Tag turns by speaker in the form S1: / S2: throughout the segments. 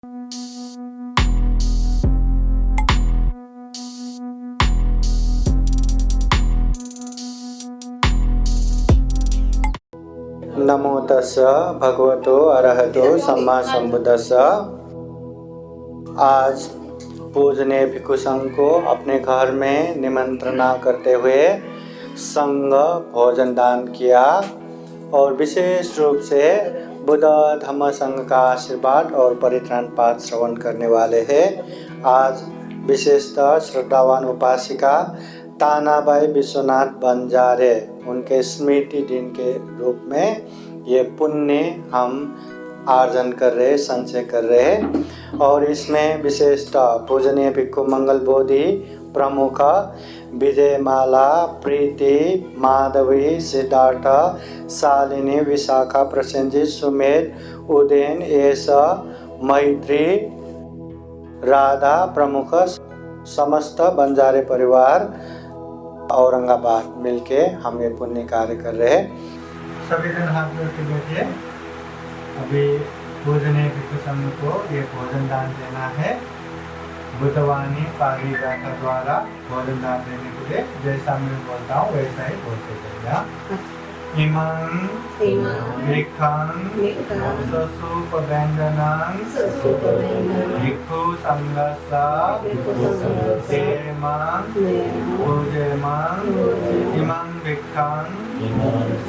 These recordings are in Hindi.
S1: नमो तस्स भगवतो अरहतो सम्मा संबुद्धस्स। आज पूजनीय भिक्षु संघ को अपने घर में निमंत्रणा करते हुए संघ भोजन दान किया और विशेष रूप से बुद्ध धम्म संघ का आशीर्वाद और परित्राण पाठ श्रवण करने वाले हैं। आज विशेषतः श्रद्धावान उपासिका तानाबाई विश्वनाथ बंजारे उनके स्मृति दिन के रूप में ये पुण्य हम आर्जन कर रहे, संचय कर रहे हैं। और इसमें विशेषतः पूजनीय भिक्षु मंगल बोधि प्रमुख विजयमाला, प्रीति, माधवी, सिद्धार्थ, शालिनी, विशाखा, प्रसेनजीत, सुमेध, उदयन, एस, मैत्री, राधा प्रमुख समस्त बंजारे परिवार औरंगाबाद मिलके हम ये पुण्य कार्य कर रहे हैं। सभी जन हाथ जोड़ के बैठिए। अभी पूजनीय भिक्षु संघ को ये भोजन दान देना है। बुद्धवाणी पारी गाथा द्वारा भोजन दान देने के लिए जैसा मैं बोलता हूँ वैसा ही बोलते जाइएगा। इमं भिक्षं ससुपव्यञ्जनं भिक्षु संघस्य सेवनं पूजयामः। इमं भिक्षं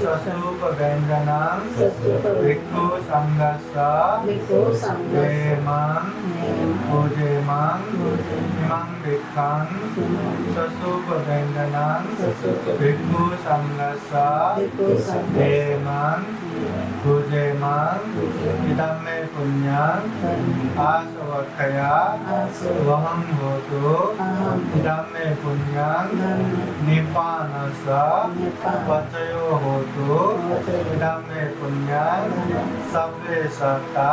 S1: ससुपव्यञ्जनं भिक्षु संघस्य सेवनं पूजयामः। इमं भिक्षं ससुपव्यञ्जनं भिक्षु संघस्य सेवनं पूजयामः। इदं मे पुण्यं आसवक्षया वहं होतु। इदं मे पुण्यं निप्पानस्य पचयो होतु। इदं मे पुण्यं सर्वे सत्ता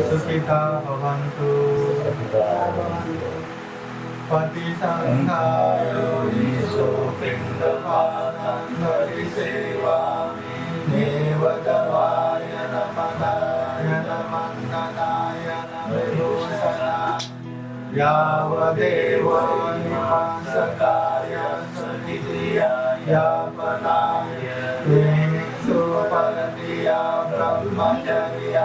S1: सुखिता भवन्तु। पतिसंघाय योनिसो पिण्डपानं परिसेवामि। देवदेवाय नमः नमन्नाय नमोऽस्तुते। यावदेव निवासकाय सविद्याय यापनाय सुपरतिया ब्रह्मचर्यानुदाय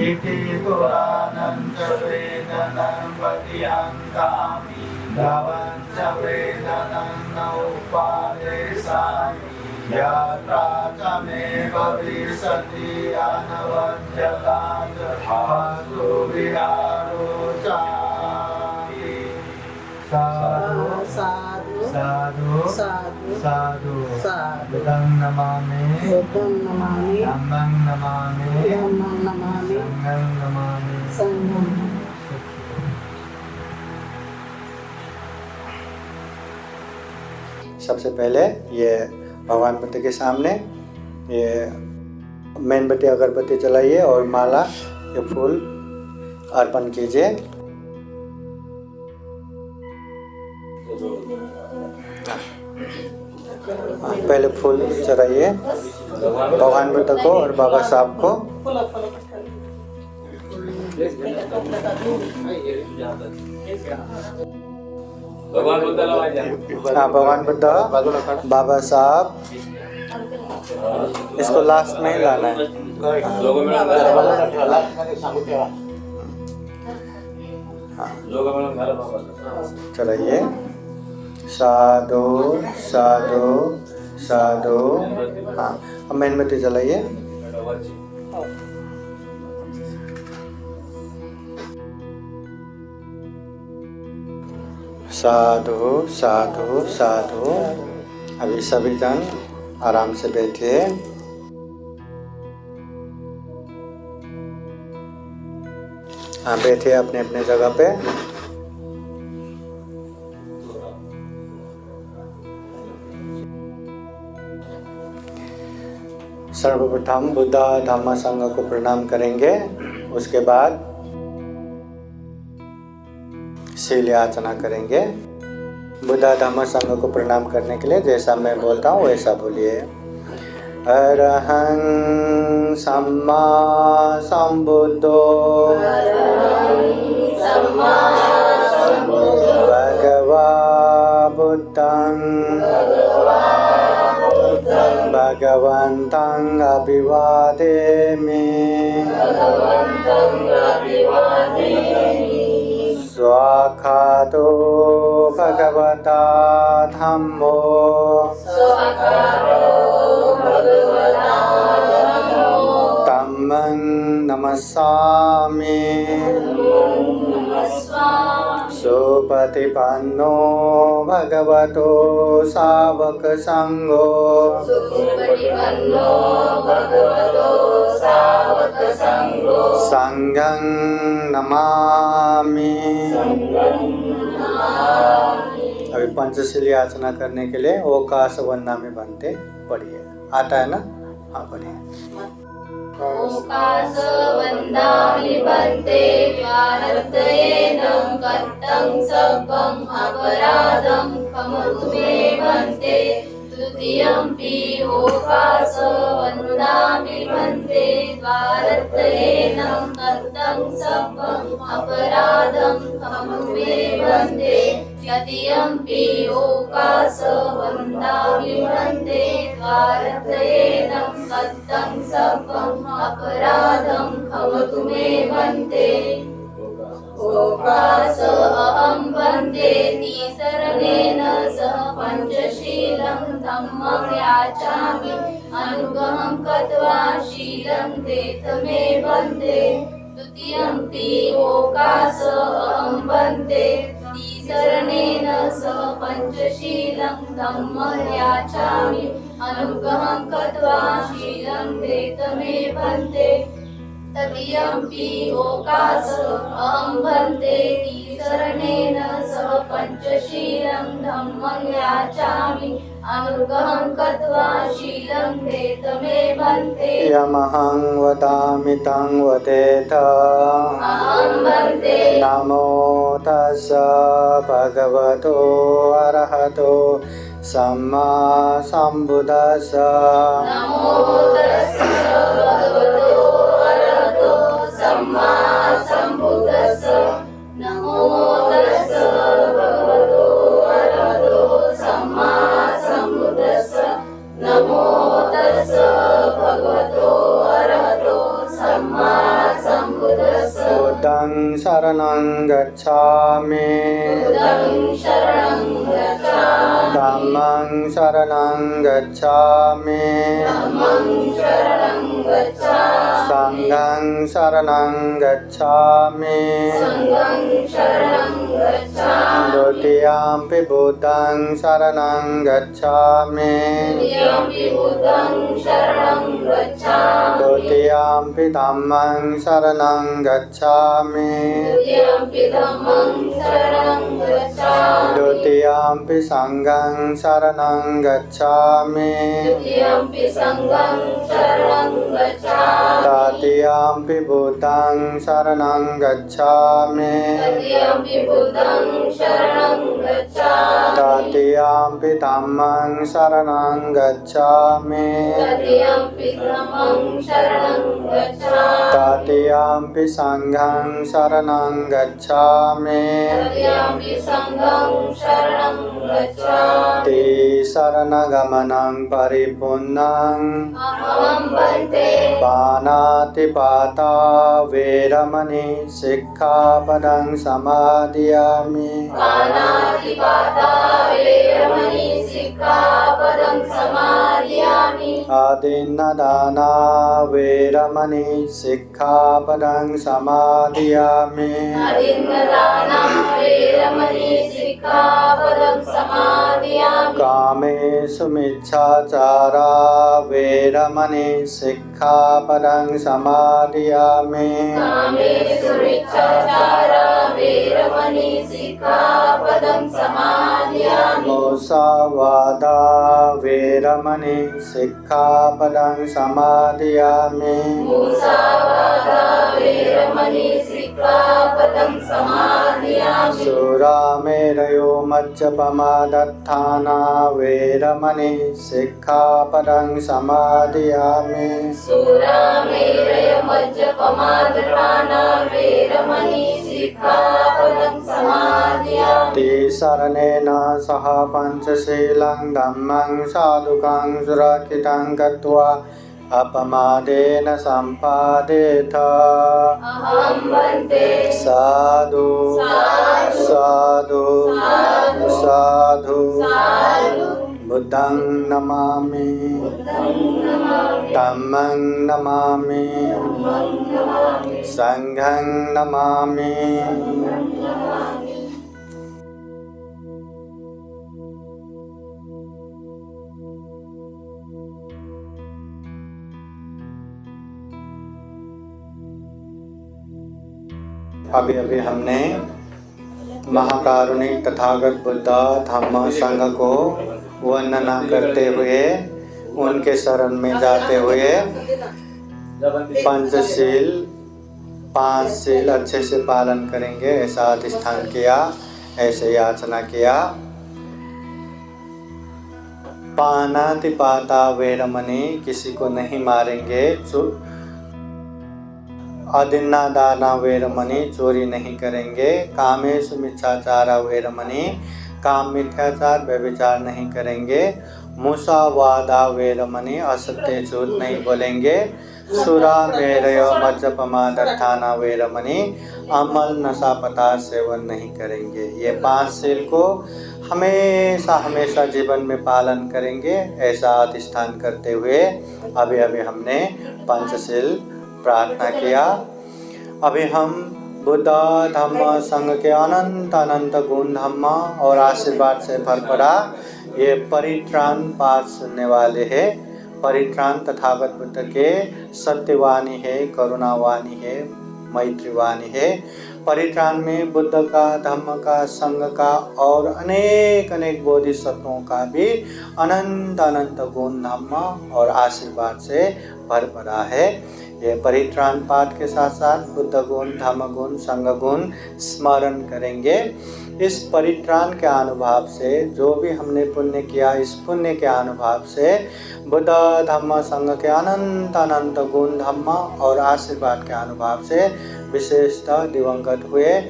S1: इति पुराणं च वेदनं पठियन्तामि। धवं च वेदनं न उपादेशामि। यात्रा च मे भविष्यति अनवद्यता च भासो विहारो चापि। साधु साधु साधु साधु बुद्धं नमामि धम्मं नमामि संघं नमामि। सबसे पहले ये भगवान बुद्ध के सामने ये मेणबत्ती अगरबत्ती जलाइए और माला ये फूल अर्पण कीजिए। पहले फूल चढ़ाइए भगवान बुद्ध को और बाबा साहब को। भगवान बुद्ध बाबा साहब इसको लास्ट में ही लाना है। चलाइए। साधु साधु साधु। हाँ अब मेणबत्ती जलाइए। साधु साधु साधु। अभी सभी जन आराम से बैठिए। हाँ बैठिए अपने अपने जगह पे। सर्वप्रथम बुद्ध धम्म संघ को प्रणाम करेंगे। उसके बाद शील याचना करेंगे। बुद्ध धम्म संघ को प्रणाम करने के लिए जैसा मैं बोलता हूँ वैसा बोलिए। अरहं सम्मा सम्बुद्धो भगवा बुद्धं भगवन्तं अभिवादेमि स्वाखातो भगवता धम्मो तम्मं नमस्सामि सुपतिपन्नो भगवतो सावक संघो संघं नमामि। अभी पंचशील याचना करने के लिए ओकाश वंदामि बनते पढ़िए। आता है ना? हाँ पढ़िए।
S2: ओकाश वंदामि बनते भारतयेनं कत्तं सर्वं अपराधं क्षमतु मे बनते। द्वितीयंपि ओकाश वंदामि बनते भारतयेनं कत्तं सर्वं अपराधं क्षमतु मे बनते। तृतीयंपि ओकाश वंदामि बनते भारतयेनं कत्तं सर्वं अपराधं क्षमतु मे बनते। ओकाश अहं वन्दे तिसरणेन सह पञ्चशीलं धम्मं याचामि अनुग्रहं कृत्वा शीलं देत मे वन्दे। द्वितीयंपि ओकाश अहं वन्दे तिसरणेन सह पञ्चशीलं धम्मं याचामि अनुग्रहं कृत्वा शीलं देत मे वन्दे। तृतीयंपि ओकाश अहं वन्दे तिसरणेन सह पञ्चशीलं धम्मं याचामि अनुग्रहं कृत्वा शीलं देत मे वन्दे।
S1: यमहं वदामि तं वदेत
S2: अहं वन्दे
S1: नमो तस्स भगवतो अरहतो सम्मा सम्बुद्धस्स।
S2: नमो तस्स भगवतो अरहतो सम्मा सम्बुद्धस्स। नमो तस्स भगवतो अरहतो सम्मा सम्बुद्धस्स। नमो तस्स भगवतो अरहतो सम्मा सम्बुद्धस्स।
S1: बुद्धं शरणं गच्छामि
S2: बुद्धं शरणं गच्छामि
S1: धम्मं शरणं गच्छामि
S2: धम्मं शरणं गच्छामि
S1: संघं शरणं गच्छामि
S2: संघं शरणं गच्छामि।
S1: द्वितीयंपि बुद्धं शरणं गच्छामि
S2: द्वितीयंपि बुद्धं शरणं गच्छामि।
S1: द्वितीयंपि धम्मं शरणं गच्छामि
S2: द्वितीयंपि धम्मं शरणं गच्छामि।
S1: द्वितीयंपि संघं शरणं गच्छामि
S2: द्वितीयंपि संघं शरणं गच्छामि।
S1: तृतीयंपि बुद्धं शरणं गच्छामि
S2: तृतीयंपि बुद्धं शरणं गच्छामि।
S1: तृतीयंपि धम्मं शरणं गच्छामि
S2: तृतीयंपि धम्मं शरणं गच्छामि।
S1: तृतीयंपि संघं शरणं गच्छामि
S2: तृतीयंपि संघं शरणं गच्छामि।
S1: शरणगमनं परिपूर्णं
S2: अहं वन्दे
S1: पाणातिपाता वेरमणि सिक्खापदं समादयामि
S2: पाणातिपाता वेरमणि सिक्खापदं समादयामि।
S1: आदिन्नदाना वेरमणि सिक्खापदं समादयामि
S2: अदिन्नदाना वेरमणि सिक्खापदं समादयामि।
S1: कामेषु मिच्छाचारा वेरमणि सिक्खापदं समादयामि
S2: कामेषु मिच्छाचारा वेरमणि सिक्खापदं समादयामि।
S1: मुसावादा वेरमणि सिक्खापदं समादयामि
S2: मुसावादा वेरमणि सिक्खापदं समादयामि। समादयामि
S1: सुरामेरयो मज्जपमादत्थाना वेरमणि सिक्खापदं समादयामि
S2: सुरामेरयमज्जपमादपाना वेरमणि सिक्खापदं समादयामि
S1: तिसरणेन सह पञ्चशीलं धम्मं साधुकं सुरक्षितं कृत्वा अपमादेन सम्पादेथ
S2: अहं वन्दे
S1: साधु साधु साधु बुद्धं नमामि धम्मं नमामि संघं नमामि। अभी अभी हमने महाकारुणिक तथागत बुद्ध धम्म संघ को वंदना करते हुए उनके शरण में जाते हुए पंचशील 5 शील अच्छे से पालन करेंगे ऐसा अधिष्ठान किया, ऐसे याचना किया। पानातिपाता वेरमणि किसी को नहीं मारेंगे, अदिन्नादाना वेरमणि चोरी नहीं करेंगे, कामेषु मिथ्याचारा वेरमणि काम मिथ्याचार व्यभिचार नहीं करेंगे, मुसावादा वेरमणि असत्य झूठ नहीं बोलेंगे, सुरा मेरय मज्जपमादत्थाना वेरमणि अमल नशा पदार्थ सेवन नहीं करेंगे। ये 5 शील को हमेशा हमेशा जीवन में पालन करेंगे ऐसा अधिष्ठान करते हुए अभी अभी हमने पंचशील प्रार्थना किया। अभी हम बुद्ध धम्म संघ के अनंत अनंत गुण धम्म और आशीर्वाद से भरपड़ा ये परित्राण पाठ सुनने वाले हैं। परित्राण तथागत बुद्ध के सत्यवाणी है, करुणावाणी है, मैत्रीवाणी है। परित्राण में बुद्ध का, धम्म का, संघ का और अनेक अनेक बोधिसत्वों का भी अनंत अनंत गुण धम्म और आशीर्वाद से भरपड़ा है। ये परित्राण पाठ के साथ साथ बुद्ध गुण, धम्म गुण, संघ गुण स्मरण करेंगे। इस परित्राण के अनुभव से जो भी हमने पुण्य किया, इस पुण्य के अनुभव से बुद्ध धम्म संघ के अनंत अनंत गुण धम्म और आशीर्वाद के अनुभव से विशेषतः दिवंगत हुए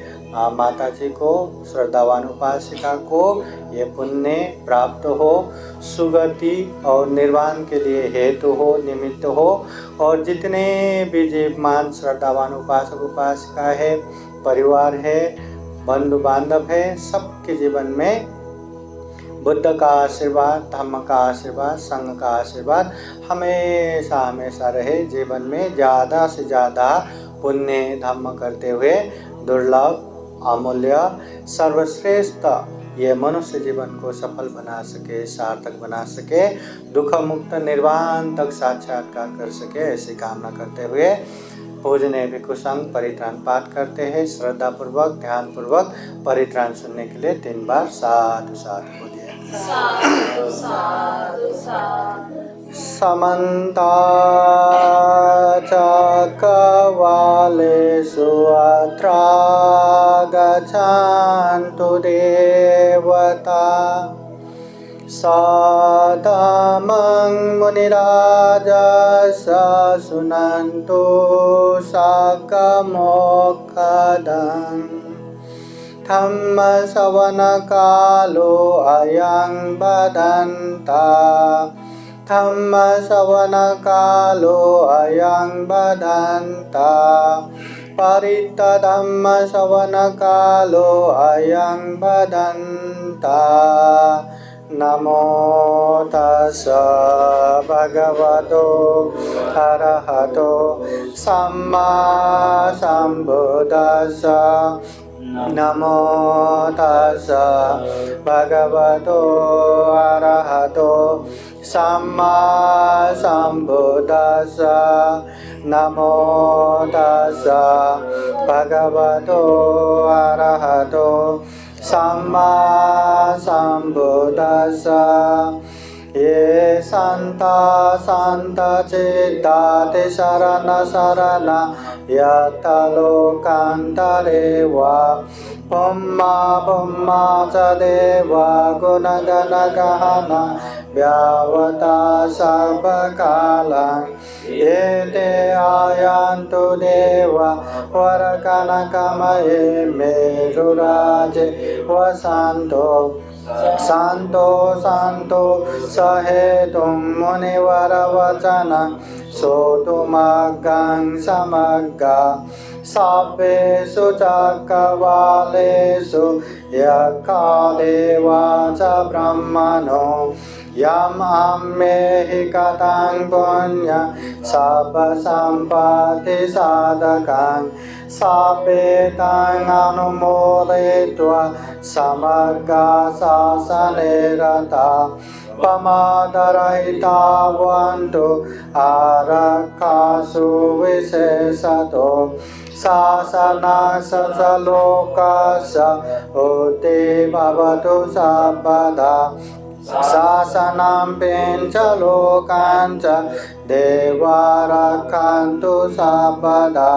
S1: माता जी को, श्रद्धावान उपासिका को ये पुण्य प्राप्त हो, सुगति और निर्वाण के लिए हेतु हो, निमित्त हो। और जितने भी जीवमान श्रद्धावान उपासक उपासिका है, परिवार है, बंधु बांधव है, सबके जीवन में बुद्ध का आशीर्वाद, धम्म का आशीर्वाद, संघ का आशीर्वाद हमेशा हमेशा रहे। जीवन में ज़्यादा से ज़्यादा पुण्य धम्म करते हुए दुर्लभ, अमूल्य, सर्वश्रेष्ठ ये मनुष्य जीवन को सफल बना सके, सार्थक बना सके, दुख मुक्त निर्वाण तक साक्षात्कार कर सके, ऐसी कामना करते हुए पूजनीय भिक्षु संघ परित्राण पाठ करते हैं। श्रद्धा पूर्वक, ध्यान पूर्वक परित्राण सुनने के लिए 3 बार साधु साधु बोलिए।
S2: साधु साधु साधु।
S1: समन्ता चक्रवालेषु अत्रा गच्छन्तु देवता सदामं मुनिराजः शृण्वन्तु साकमोक्षदम् धम्मश्रवणकालो अयं बदन्ता धम्मश्रवणकालो अयं बदन्ता परितधम्मश्रवणकालो अयं बदन्ता नमो तस्स भगवतो अरहतो सम्मा सम्बुद्धस्स नमो तस्स भगवतो अरहतो सम्मा सम्बुद्धस्स नमो तस्स भगवतो अरहतो सम्मा सम्बुद्धस्स ये सन्ता सन्त चित्ताति शरण शरण यथा लोकान्तरे वा पुम्मा पुम्मा च देवा गुणगणगहना व्यावता सर्वकालान् एते आयान्तु देवा वरकनकमये मेरुराजे वसन्तो शान्तो शान्तो सहेतुं मुनिवरवचनं श्रोतुमग्गं समग्गा सब्बेषु चक्रवालेषु यक्खादेवा च ब्रह्मणो यम् अम्मेहि कथं पुण्यं सर्वसम्पत्तिसाधकं सपेतं अनुमोदयित्वा समग्रा शासने रता प्रमादरहिता भवन्तु आरक्षासु विशेषतो शासनस्य च लोकस्य उते भवतु सर्वदा शासनं पेञ्च लोकान् च देवा रक्षन्तु सर्वदा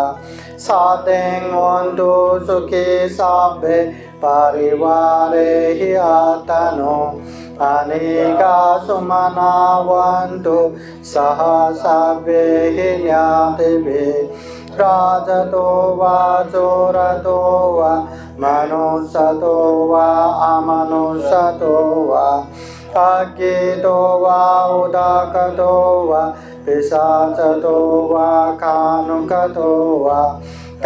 S1: सातें वन्तु सुखी सभ्ये परिवारे हि आतनो अनेका सुमना वन्तु सह सभ्ये हि ज्ञातिभिः राजतो वा चोरतो वा मनुष्यतो वा अमनुष्यतो वा अज्ञेतो वा उदाकतो वा पिशाचतो वा कानुकतो वा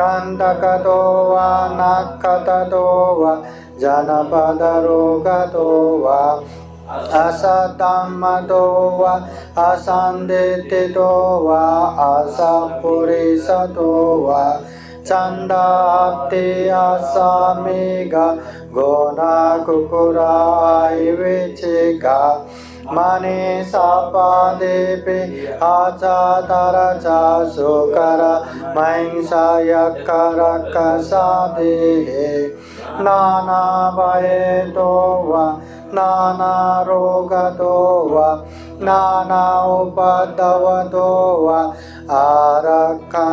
S1: कंटकतो वा नखततो वा जनपदरोगतो वा असतमतो वा असंदितो वा असपुरिसतो वा चंदाप्ति असमेघा गोना कुकुराय विचिका मने सापादेपे आचातरचा सुकर महिंसा यक्करकसादेहे नाना भयतो वा नाना रोगतो वा नाना उपद्रवतो वा आरक्षङ्गनन्दो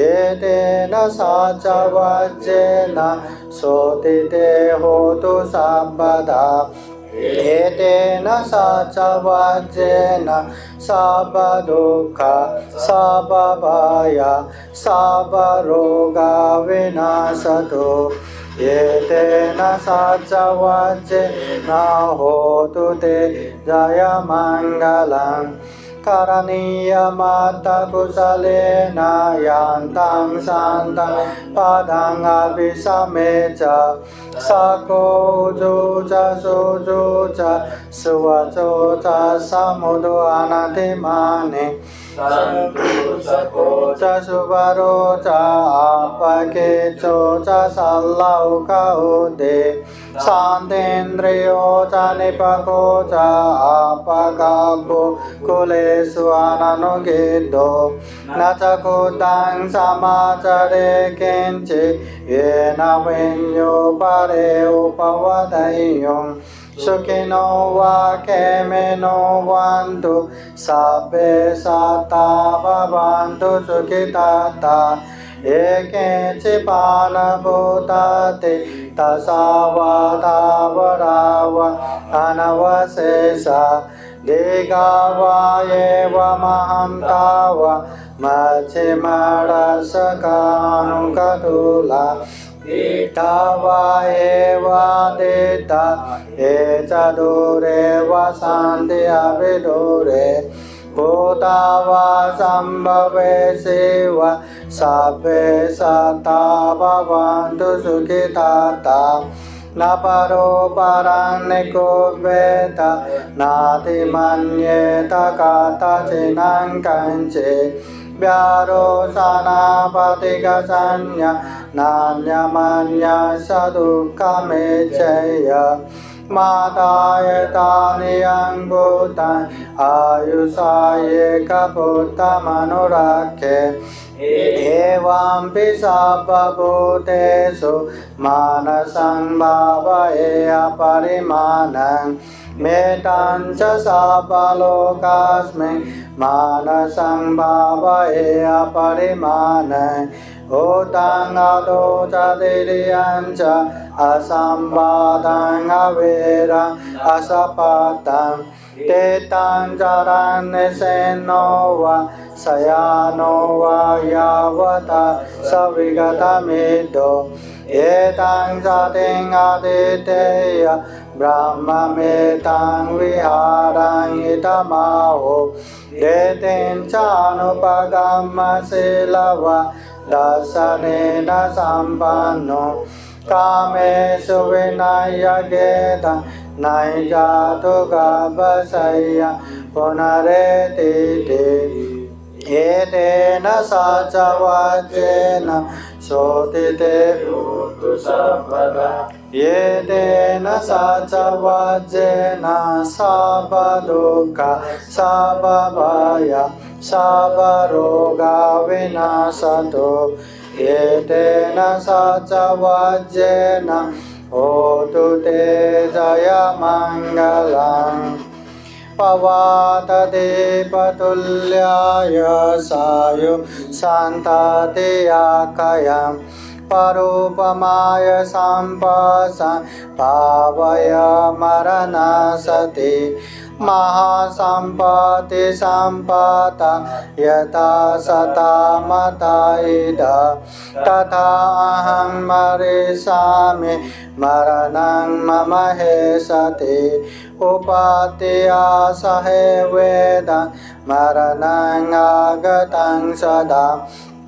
S1: एतेन साचवज्जेन सोतिते होतु सर्वदा एतेन साचवज्जेन सर्वदुःख सर्वभय सर्वरोगा विनाशतो एतेन साचवज्जेन होतु ते जयमङ्गलम् करणीयमत्तकुशलेन यान्तं शान्तं पदं अभिसमे च सकोजो च सोजो च सुवचो च समुदो अनतिमाने च सुवरो च अपकेचो च सल्लौकौदे शान्तेन्द्रियो च निपको च अपगाभो कुलेषु अननुगेदो न च कुतं समाचरे किञ्चित् येन विन्यो परे उपवदय्युं सुखिनो वा क्षेमिनो वन्तु सर्वे सता भवन्तु सुखिताः एकेचिपानभूताते तसावादावराव अनवशेषा दिगावा एवमहं ताव मच्छिमरसकानुकतुला वा एव देता ए च दूरे वसन्ति अभिदूरे भूता वा सम्भवे शिव सर्वे सता भवन्तु सुखिताः न परो परं निकुर्वेत नातिमन्येत कथचिनं कञ्चित् व्यारोसनापतिगसंज्ञा नान्यमन्य स दुःखमेच्छय मातायतानि अङ्गूतानि आयुषा एकपुत्रमनुरक्षे एवं सर्वभूतेषु मानसं भावयेय परिमाणं मेतां च सर्वलोकास्मिन् मानसं भावयेय परिमाणं उतं अदो च तिर्यं च असंवादं अवेरं असपतं तेतां चरन्निसेनो वा शयानो वा यावता सविगतमिदो एतां सतिं आदितेय ब्रह्ममेतां विहारं इदमाहो एतेन चानुपगमशीलवा दर्शनेन सम्पन्नो कामेषु विनयगेतं नैजातु गभसय्य पुनरेतिते एतेन सचवचेन सोतिते भूतु सर्वदा एतेन सचवचेन सर्वदुःख सर्वभय सर्वरोगा विनाशतो एतेन सचवचेन होतु ते जयमङ्गलम् पवातदीपतुल्याय सायु सन्ततियाकयं परोपमाय सम्पसं पावय मरणसति महासम्पत्ति सम्पता यथा सता मता इदा तथा अहं मरिष्यामि मरणं मम हेषति उपात्या सहे वेदं मरणं आगतं सदा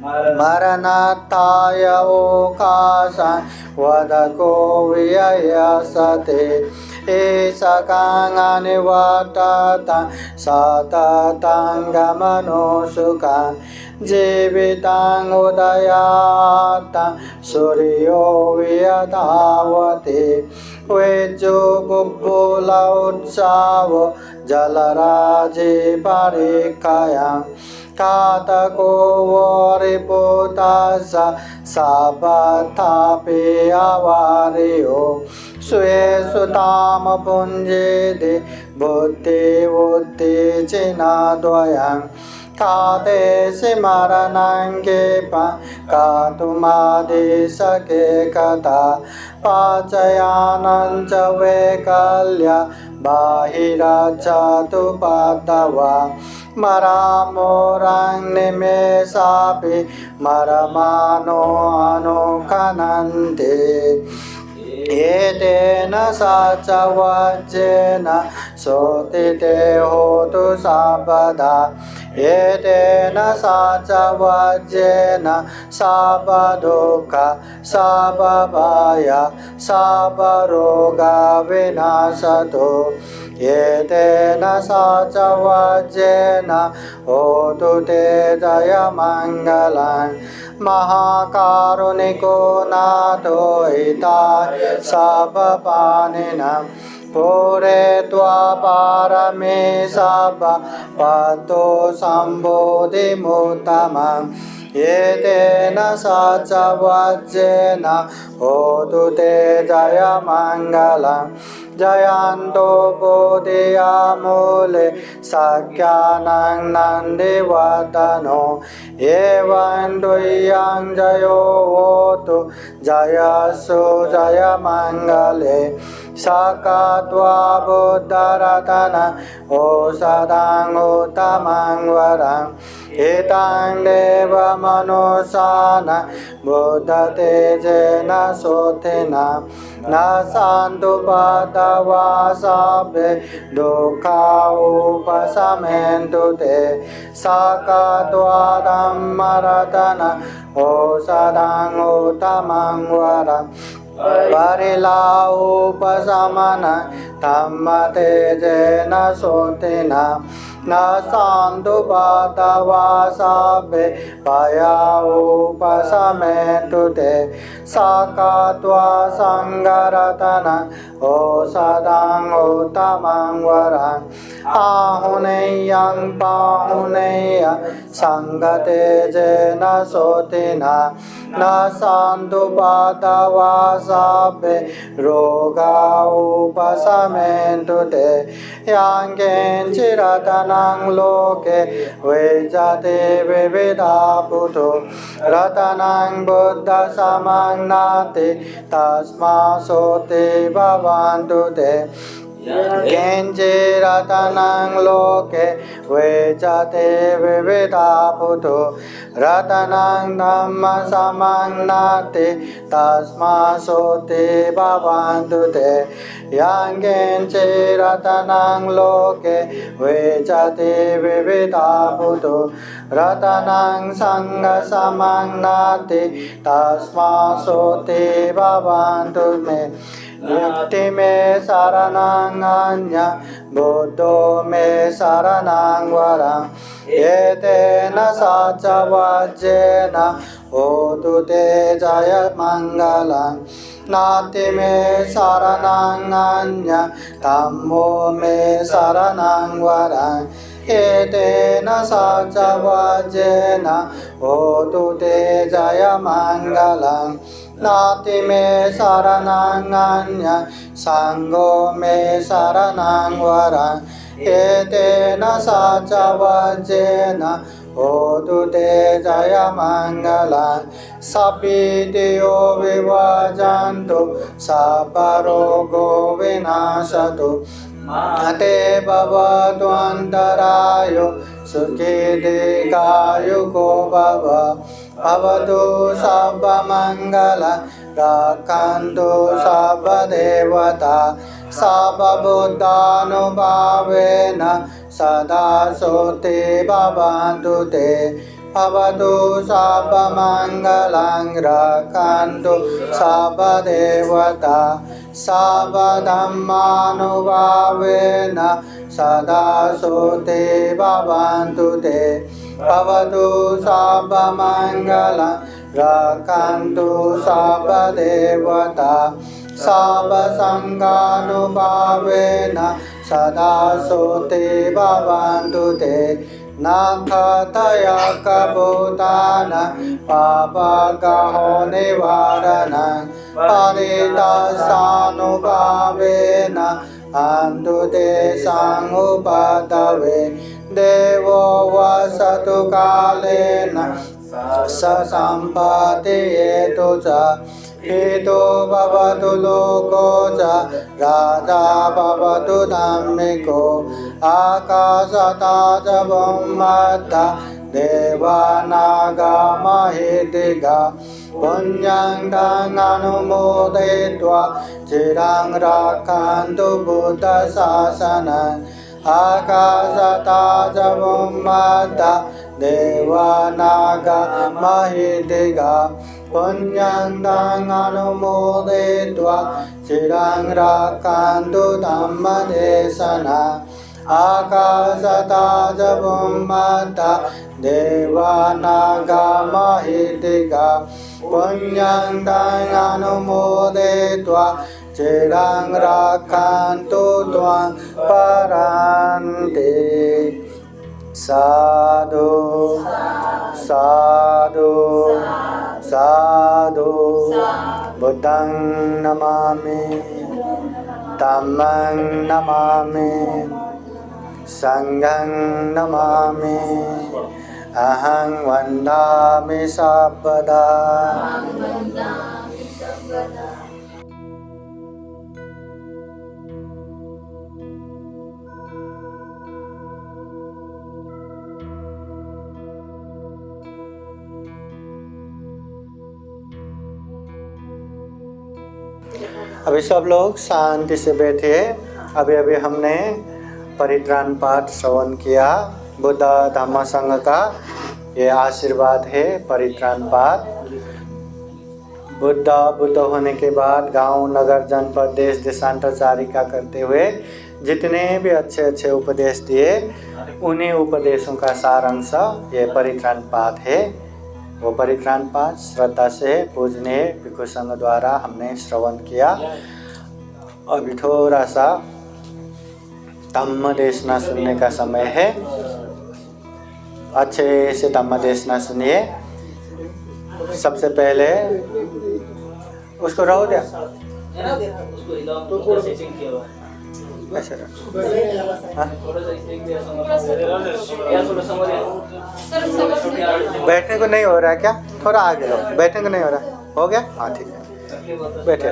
S1: मरणत्ताय ओकाशं वदको व्ययसते ईशकां अनिवर्ततं सततं गमनो सुखं जीवितं उदयातं सूर्यो वियधावति वेजो बुब्बुल उत्सवो जलराजि परिखयं कातको वरिपुतस सापथापि अवारियो स्वेषु ताम पुञ्जेदि बुद्धि चिन्हद्वयं कादेशि मरणं केपं कातुमादिशके कथा पाचयानं च वैकल्य बाहिराच्छतु पादवा मरामोरं निमेषापि मरमानो अनुकनन्ति एतेन सचवचेन सोतिते होतु सर्वदा एतेन सचवचेन सर्वदुःख सर्वभय सर्वरोगा विनाशतो एतेन सचवचेन होतु ते जयमङ्गलम् महाकारुणिको नाथो हिताय सर्वपाणिनं पुरे त्वापारमे सर्वपतो सम्बोधिमुत्तमम् एतेन सचवचेन होतु ते जयमङ्गलम् जयन्तो बोधियामूले सख्यानं नन्दिवर्धनो एवं द्वयं जयो होतु जयसु जयमङ्गले सकत्वा बुद्धरतन औषधं उत्तमं वरम् एतां देवमनुशान बुद्धतेजेन सोतिना न सन्तु पदवासाभे दुःखा उपशमयन्तु ते सकत्वादं मरतन औषधं उत्तमं वरम् परिलाउपशमन धम्मतेजेन सोतिना न सान्धु बाधवासाभे भयाउपशमेतु ते साकात्वा संगरतन ओषधं उत्तमं वरं आहुनेयं पाहुनेय संगतेजेन सोतिना न सान्धु बाधवासाभे रोगा उपशमेतु ते यांकेञ्चिरतनं लोके विजते विविधा बुधो रतनं बुद्धसमं नाति तस्मासोते भवन्तु ते केञ्चिरतनं लोके विजते विविधा बुधो रतनं धम्मसमं नाति तस्मासोते भवन्तु ते यांकेञ्चिरतनं लोके विजते विविधा बुधो रतनं संगसमं नाति तस्मासोते भवन्तु मे मुक्ति मे शरणं अन्य बुद्धो मे शरणं वरं एतेन सचवज्जेन होतु ते जय मंगलं नाति मे शरणं अन्य धम्मो मे शरणं वरं एतेन सचवज्जेन होतु ते जय मंगलं नाति मे शरणं अन्य संगो मे शरणं वरं एतेन सचवज्जेन होतु ते जय मंगलं सपीतियो विभजन्तु सपरोगो विनाशतु अते भवतु अन्तरायो सुखी दीर्घायुको भव भवतु सर्वमङ्गल रक्षन्तु सर्वदेवता सर्वबुद्धानुभावेन सदा सोते भवन्तु ते भवतु सर्वमङ्गलं रक्षन्तु सर्वदेवता सर्वधर्मानुभावेन सदा सोते भवन्तु ते भवतु सर्वमङ्गलं रक्षन्तु सर्वदेवता सर्वसङ्गानुभावेन सदा सोते भवन्तु ते न कथया कभूतान पापगहो निवारणं परिदासानुभावेन अन्धु तेषां उपतवे देवो वसतु कालेन स सम्पत्तियेतु च हितो भवतु लोको च राजा भवतु धार्मिको आकाशता च ब्रह्मत्ता देवानागमहेदिगा पुण्यं तं अनुमोदयित्वा चिरं रक्षन्तु बुद्धशासनम् आकाशता च ब्रह्मत्ता देवानागमहेदिगा पुण्यं तं अनुमोदयित्वा चिरं रक्षन्तु धम्मदेशनम् आकाशता च ब्रह्मत्ता देवानागमहेदिगा पुण्यं तं अनुमोदयित्वा चिरं रक्षन्तु त्वां परान्ते साधु साधु साधु बुद्धं नमामि धम्मं नमामि संघं नमामि अहं वन्दामि सर्वदा। अभी सब लोग शांति से बैठिए। अभी अभी हमने परित्राण पाठ श्रवण किया। बुद्ध धम्म संघ का ये आशीर्वाद है परित्राण पाठ। बुद्ध होने के बाद गांव, नगर, जनपद, देश देशांतरचारिका करते हुए जितने भी अच्छे अच्छे उपदेश दिए, उन्हीं उपदेशों का सारांश ये परित्राण पाठ है। वो परित्राण पाठ श्रद्धा से पूजनीय भिक्षु संघ द्वारा हमने श्रवण किया। अभी थोड़ा सा धम्म देशना सुनने का समय है। अच्छे से धम्म देशना सुनिए। सबसे पहले उसको रहो दिया ऐसे बैठने को नहीं हो रहा है क्या? थोड़ा आगे लो। बैठने को नहीं हो रहा, हो गया? हाँ ठीक है, बैठे।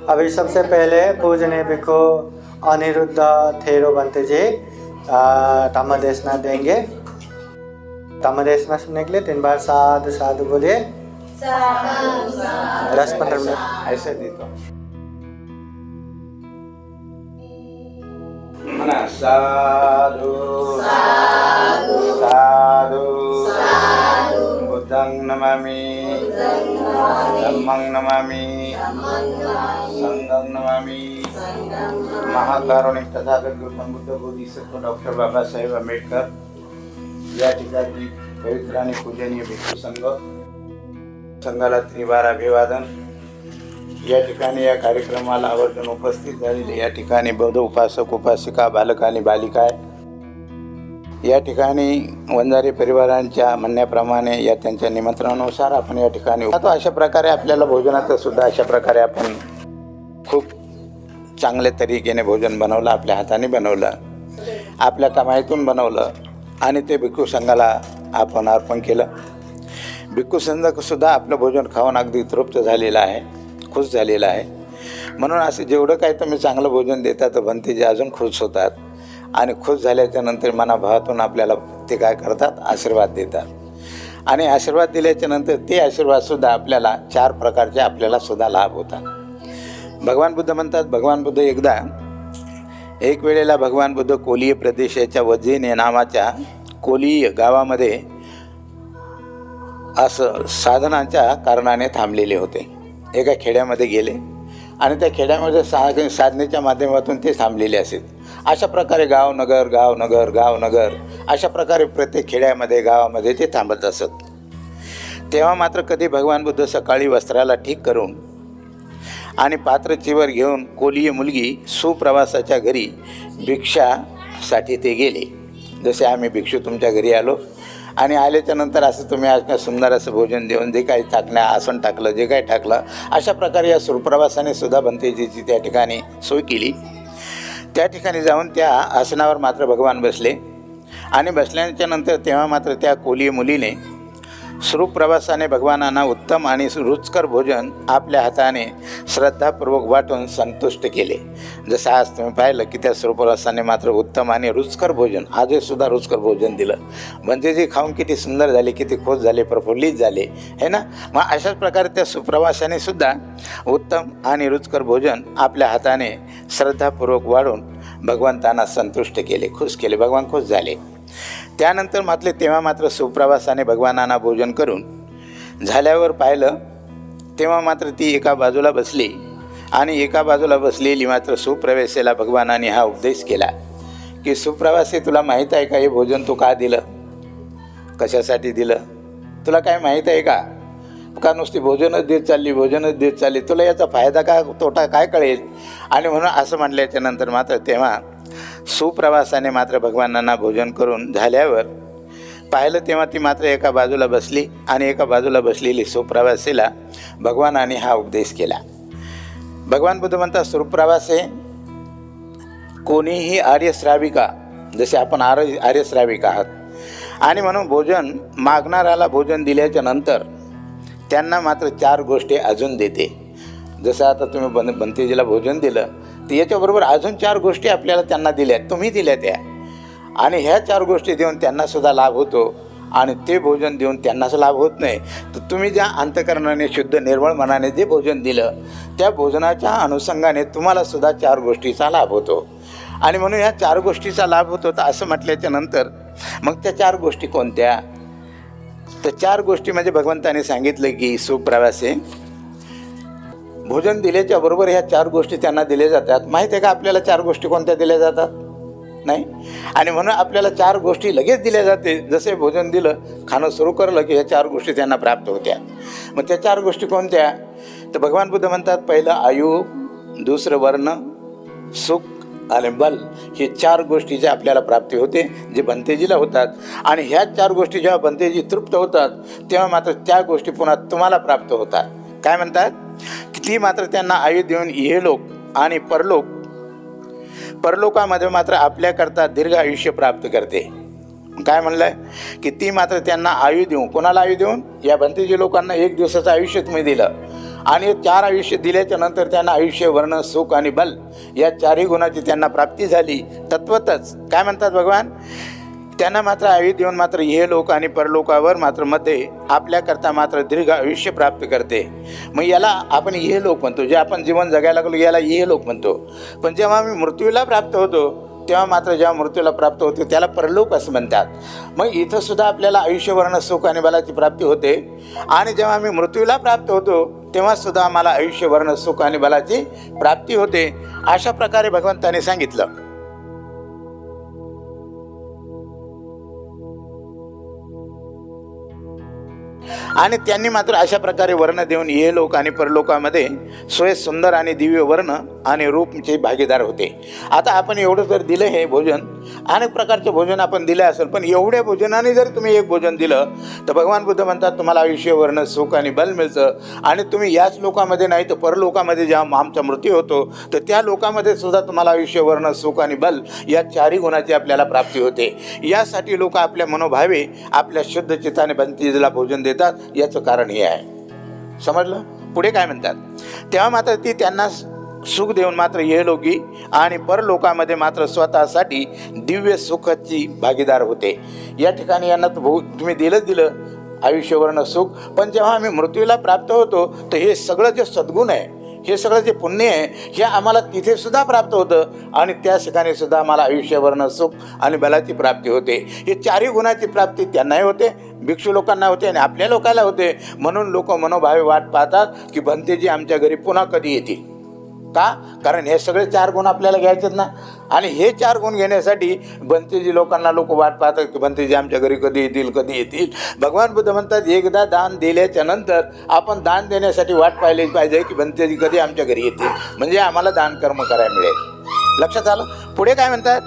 S1: अभी सबसे पहले पूजनीय भिक्षु अनिरुद्ध थेरोबंते जी धम्म देशना देंगे। धम्म देशना सुनने के लिए 3 बार साधु साधु बोलिए। 10-15 मिनट ऐसे दी तो साधु साधु साधु बुद्धं नमामि धम्मं नमामि संघं नमामि। महाकारुणिक तथागत गौतम बुद्ध बोधिसत्व डॉक्टर बाबासाहेब आंबेडकर या ठिकाणी पवित्र आणि पूजनीय भिक्षू संघाला 3 बार अभिवादन। या ठिकाणी या कार्यक्रमाला आवर्जून उपस्थित झालेले या ठिकाणी बौद्ध उपासक उपासिका, बालक आणि बालिका या ठिकाणी वंजारी परिवारांच्या म्हणण्याप्रमाणे या त्यांच्या निमंत्रणानुसार आपण या ठिकाणी अशा प्रकारे आपल्याला भोजनाचं सुद्धा अशा प्रकारे आपण खूप चांगल्या तरीकेने भोजन बनवलं, आपल्या हाताने बनवलं, आपल्या कमाईतून बनवलं आणि ते भिक्षू संघाला आपण अर्पण केलं। भिक्षू संघ सुद्धा आपलं भोजन खाऊन अगदी तृप्त झालेला आहे, खुश झालेला आहे। म्हणून असं जेवढं काही तुम्ही चांगलं भोजन देता तर भंतेजी अजून खुश होतात आणि खुश झाल्याच्या नंतर मनाभावातून आपल्याला ते काय करतात, आशीर्वाद देतात। आणि आशीर्वाद दिल्याच्या नंतर ते आशीर्वादसुद्धा आपल्याला 4 प्रकारचे आपल्याला सुद्धा लाभ होतात। भगवान बुद्ध म्हणतात, भगवान बुद्ध एकदा एक वेळेला भगवान बुद्ध कोलीय प्रदेशाच्या वज्जिने नावाच्या कोलीय गावामध्ये असं साधनांच्या कारणाने थांबलेले होते। एका खेड्यामध्ये गेले आणि त्या खेड्यामध्ये साधनेच्या माध्यमातून ते थांबलेले असेल। अशा प्रकारे गाव नगर गाव नगर गाव नगर अशा प्रकारे प्रत्येक खेड्यामध्ये गावामध्ये ते थांबत असत। तेव्हा मात्र कधी भगवान बुद्ध सकाळी वस्त्राला ठीक करून आणि पात्र चिवर घेऊन कोलीय मुलगी सुप्रवासाच्या घरी भिक्षासाठी ते गेले। जसे आम्ही भिक्षू तुमच्या घरी आलो आणि आल्याच्या नंतर असं तुम्ही आज सुंदर असं भोजन देऊन जे काही टाकण्या आसन टाकलं, जे काही टाकलं, अशा प्रकारे या सुप्रवासाने सुद्धा भंतेजीची त्या ठिकाणी सोय केली। त्या ठिकाणी जाऊन त्या आसनावर मात्र भगवान बसले आणि बसल्याच्या नंतर तेव्हा मात्र त्या कोलीय मुलीने सुप्रवासाने भगवानांना उत्तम आणि रुचकर भोजन आपल्या हाताने श्रद्धापूर्वक वाटून संतुष्ट केले। जसं आज तुम्ही पाहिलं की त्या सुप्रवासाने मात्र उत्तम आणि रुचकर भोजन, आजही सुद्धा रुचकर भोजन दिलं। म्हणजे जे खाऊन किती सुंदर झाले, किती खुश झाले, प्रफुल्लित झाले, है ना। मग अशाच प्रकारे त्या सुप्रवासाने सुद्धा उत्तम आणि रुचकर भोजन आपल्या हाताने श्रद्धापूर्वक वाढून भगवंतांना संतुष्ट केले, खुश केले, भगवान खुश झाले। त्यानंतर मात्र तेव्हा मात्र सुप्रवासाने भगवानांना भोजन करून झाल्यावर पाहिलं तेव्हा मात्र ती एका बाजूला बसली आणि एका बाजूला बसलेली मात्र सुप्रवासेला भगवानाने हा उपदेश केला की सुप्रवासी, तुला माहीत आहे का हे भोजन तू का दिलं, कशासाठी दिलं, तुला काय माहीत आहे का? का नुसती भोजनच देत चालली, तुला याचा फायदा का तोटा काय कळेल? आणि म्हणून असं म्हटल्याच्या नंतर मात्र तेव्हा सुप्रवासाने मात्र भगवानांना भोजन करून झाल्यावर पाहिलं तेव्हा ती मात्र एका बाजूला बसली आणि एका बाजूला बसलेली सुप्रवासीला भगवानाने हा उपदेश केला। भगवान बुद्ध म्हणतात, सुप्रवासे कोणीही आर्यश्राविका, जसे आपण आर्यश्राविक आहात, आणि म्हणून भोजन मागणाऱ्याला भोजन दिल्याच्या नंतर त्यांना मात्र 4 गोष्टी अजून देते। जसं आता तुम्ही भंतेजीला भोजन दिलं तर याच्याबरोबर अजून 4 गोष्टी आपल्याला त्यांना दिल्या, तुम्ही दिल्या त्या, आणि ह्या 4 गोष्टी देऊन त्यांनासुद्धा लाभ होतो आणि ते भोजन देऊन त्यांनाच लाभ होत नाही। तर तुम्ही ज्या अंतःकरणाने शुद्ध निर्मळ मनाने जे भोजन दिलं त्या भोजनाच्या अनुषंगाने तुम्हालासुद्धा 4 गोष्टीचा लाभ होतो।
S3: आणि म्हणून ह्या 4 गोष्टीचा लाभ होत होता असं म्हटल्याच्या नंतर मग त्या 4 गोष्टी कोणत्या? तर 4 गोष्टी म्हणजे भगवंताने सांगितलं की सुप्रवासे भोजन दिल्याच्या बरोबर ह्या 4 गोष्टी त्यांना दिल्या जातात. माहीत आहे का आपल्याला 4 गोष्टी कोणत्या दिल्या जातात? नाही. आणि म्हणून आपल्याला 4 गोष्टी लगेच दिल्या जाते. जसे भोजन दिलं, खाणं सुरू करलं की ह्या 4 गोष्टी त्यांना प्राप्त होत्या. मग त्या 4 गोष्टी कोणत्या? तर भगवान बुद्ध म्हणतात पहिलं आयु, दुसरं वर्ण, सुख आणि बल. हे 4 गोष्टीच्या आपल्याला प्राप्ती होते जे भंतेजीला होतात. आणि ह्या 4 गोष्टी जेव्हा भंतेजी तृप्त होतात तेव्हा मात्र त्या गोष्टी पुन्हा तुम्हाला प्राप्त होतात. काय म्हणतात की ती मात्र त्यांना आयु देऊन इहलोक आणि परलोकामध्ये मात्र आपल्याकरता दीर्घ आयुष्य प्राप्त करते. काय म्हणलं आहे की ती मात्र त्यांना आयु देऊन, कोणाला आयु देऊन? या भंतेजी लोकांना 1 दिवसाचं आयुष्य तुम्ही दिलं आणि 4 आयुष्य दिल्याच्या नंतर त्यांना आयुष्य, वर्ण, सुख आणि बल या 4ही गुणाची त्यांना प्राप्ती झाली. तत्वतच काय म्हणतात भगवान? त्यांना मात्र आयु देऊन मात्र हे लोक आणि परलोकावर मात्र मध्ये आपल्याकरता मात्र दीर्घ आयुष्य प्राप्त करते. मग याला आपण हे लोक म्हणतो, जे आपण जीवन जगायला लागलो याला हे लोक म्हणतो. पण जेव्हा आम्ही मृत्यूला प्राप्त होतो तेव्हा मात्र जेव्हा मृत्यूला प्राप्त होतो त्याला परलोक असं म्हणतात. मग इथं सुद्धा आपल्याला आयुष्य, वर्ण, सुख आणि बलाची प्राप्ती होते. आणि जेव्हा आम्ही मृत्यूला प्राप्त होतो तेव्हा सुद्धा आम्हाला आयुष्य, वर्ण, सुख आणि बलाची प्राप्ती होते. अशा प्रकारे भगवंताने सांगितलं. आणि त्यांनी मात्र अशा प्रकारे वर्ण देऊन हे लोक आणि परलोकामध्ये सोय सुंदर आणि दिव्य वर्ण आणि रूपचे भागीदार होते. आता आपण एवढं जर दिलं, हे भोजन अनेक प्रकारचे भोजन आपण दिले असेल, पण एवढ्या भोजनाने जर तुम्ही एक भोजन दिलं तर भगवान बुद्ध म्हणतात तुम्हाला आयुष्य, वर्ण, सुख आणि बल मिळतं. आणि तुम्ही याच लोकामध्ये नाही तर परलोकामध्ये जेव्हा आमचा मृत्यू होतो तर त्या लोकामध्ये सुद्धा तुम्हाला आयुष्य, वर्ण, सुख आणि बल या 4ही गुणाची आपल्याला प्राप्ती होते. यासाठी लोक आपल्या मनोभावे आपल्या शुद्ध चित्ताने भंतेजीला भोजन देतात. याचं कारण हे आहे. समजलं? पुढे काय म्हणतात? तेव्हा मात्र ती त्यांना सुख देऊन मात्र इहलोकी आणि परलोकामध्ये मात्र स्वतःसाठी दिव्य सुखाची भागीदार होते. या ठिकाणी यांना तुम्ही दिलं आयुष्य, वर्ण, सुख. पण जेव्हा आम्ही मृत्यूला प्राप्त होतो तर हे सगळं जे सद्गुण आहे, हे सगळं जे पुण्य आहे, हे आम्हाला तिथे सुद्धा प्राप्त होतं. आणि त्या ठिकाणी सुद्धा आम्हाला आयुष्य, वर्ण, सुख आणि बलाची प्राप्ती होते. हे 4ही गुणाची प्राप्ती त्यांनाही होते, भिक्षू लोकांना होते आणि आपल्या लोकांना होते. म्हणून लोक मनोभावे वाट पाहतात की भंतेजी आमच्या घरी पुन्हा कधी येतील. का? कारण हे सगळे 4 गुण आपल्याला घ्यायचेत ना. आणि हे 4 गुण घेण्यासाठी भंतेजी लोकांना लोक वाट पाहतात की भंतेजी आमच्या घरी कधी येतील. भगवान बुद्ध म्हणतात एकदा दान दिल्याच्या नंतर आपण दान देण्यासाठी वाट पाहिली पाहिजे की भंतेजी कधी आमच्या घरी येतील, म्हणजे आम्हाला दान कर्म करायला मिळेल. लक्षात आलं? पुढे काय म्हणतात?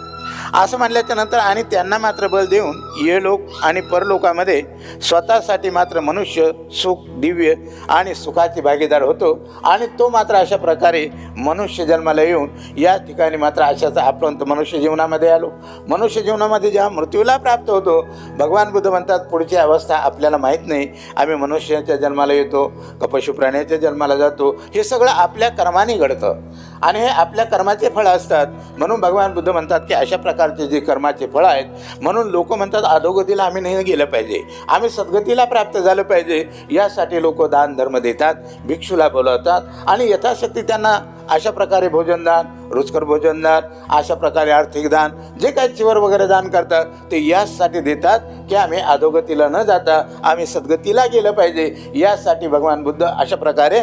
S3: असं म्हणल्याच्या नंतर आणि त्यांना मात्र बल देऊन ये लोक आणि परलोकामध्ये स्वतःसाठी मात्र मनुष्य सुख, दिव्य आणि सुखाची भागीदार होतो. आणि तो मात्र अशा प्रकारे मनुष्य जन्माला येऊन या ठिकाणी मात्र अशाच आपण मनुष्य जीवनामध्ये आलो. मनुष्य जीवनामध्ये जेव्हा मृत्यूला प्राप्त होतो भगवान बुद्ध म्हणतात पुढची अवस्था आपल्याला माहीत नाही. आम्ही मनुष्याच्या जन्माला येतो का पशु प्राण्याच्या जन्माला जातो, हे सगळं आपल्या कर्माने घडतं आणि हे आपल्या कर्माचे फळं असतात. म्हणून भगवान बुद्ध म्हणतात की अशा प्रकारचे जे कर्माचे फळं आहेत, म्हणून लोक म्हणतात अधोगतीला आम्ही नाही गेलं पाहिजे, आम्ही सद्गतीला प्राप्त झालं पाहिजे. यासाठी लोक दान धर्म देतात, भिक्षूला बोलवतात आणि यथाशक्ती त्यांना अशा प्रकारे भोजनदान, रुचकर भोजनदान, अशा प्रकारे आर्थिक दान, जे काही चिवर वगैरे दान करतात ते यासाठी देतात की आम्ही अधोगतीला न जाता आम्ही सद्गतीला गेलं पाहिजे. यासाठी भगवान बुद्ध अशा प्रकारे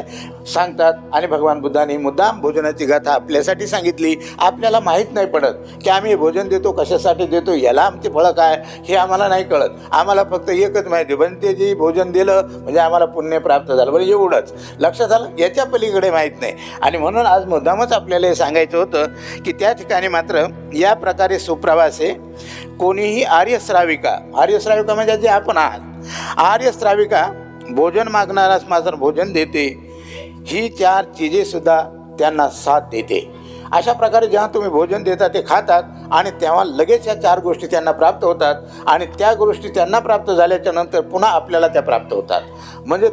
S3: सांगतात. आणि भगवान बुद्धांनी मुद्दाम भोजनाची गाथा आपल्यासाठी सांगितली. आपल्याला माहीत नाही पडत की आम्ही भोजन देतो कशासाठी देतो, याला आमचे फळं काय हे आम्हाला नाही कळत. आम्हाला फक्त एकच माहिती, भंतेजी भोजन दिलं म्हणजे आम्हाला पुण्य प्राप्त झालं, बरं एवढंच लक्षात आलं. याच्या पलीकडे माहीत नाही. आणि म्हणून आज मुद्दामच आपल्याला हे सांगायचं होतं की त्या ठिकाणी मात्र या प्रकारे सुप्रवासे कोणीही आर्यश्राविका म्हणजे जे आपण आहात, आर्यश्राविका भोजन मागणारास मात्र भोजन देते. ही 4 चीजेसुद्धा त्यांना साथ देते. अशा प्रकारे जेव्हा तुम्ही भोजन देता ते खातात आणि तेव्हा लगेच या 4 गोष्टी त्यांना प्राप्त होतात. आणि त्या गोष्टी त्यांना प्राप्त झाल्याच्या नंतर पुन्हा आपल्याला त्या प्राप्त होतात. म्हणजे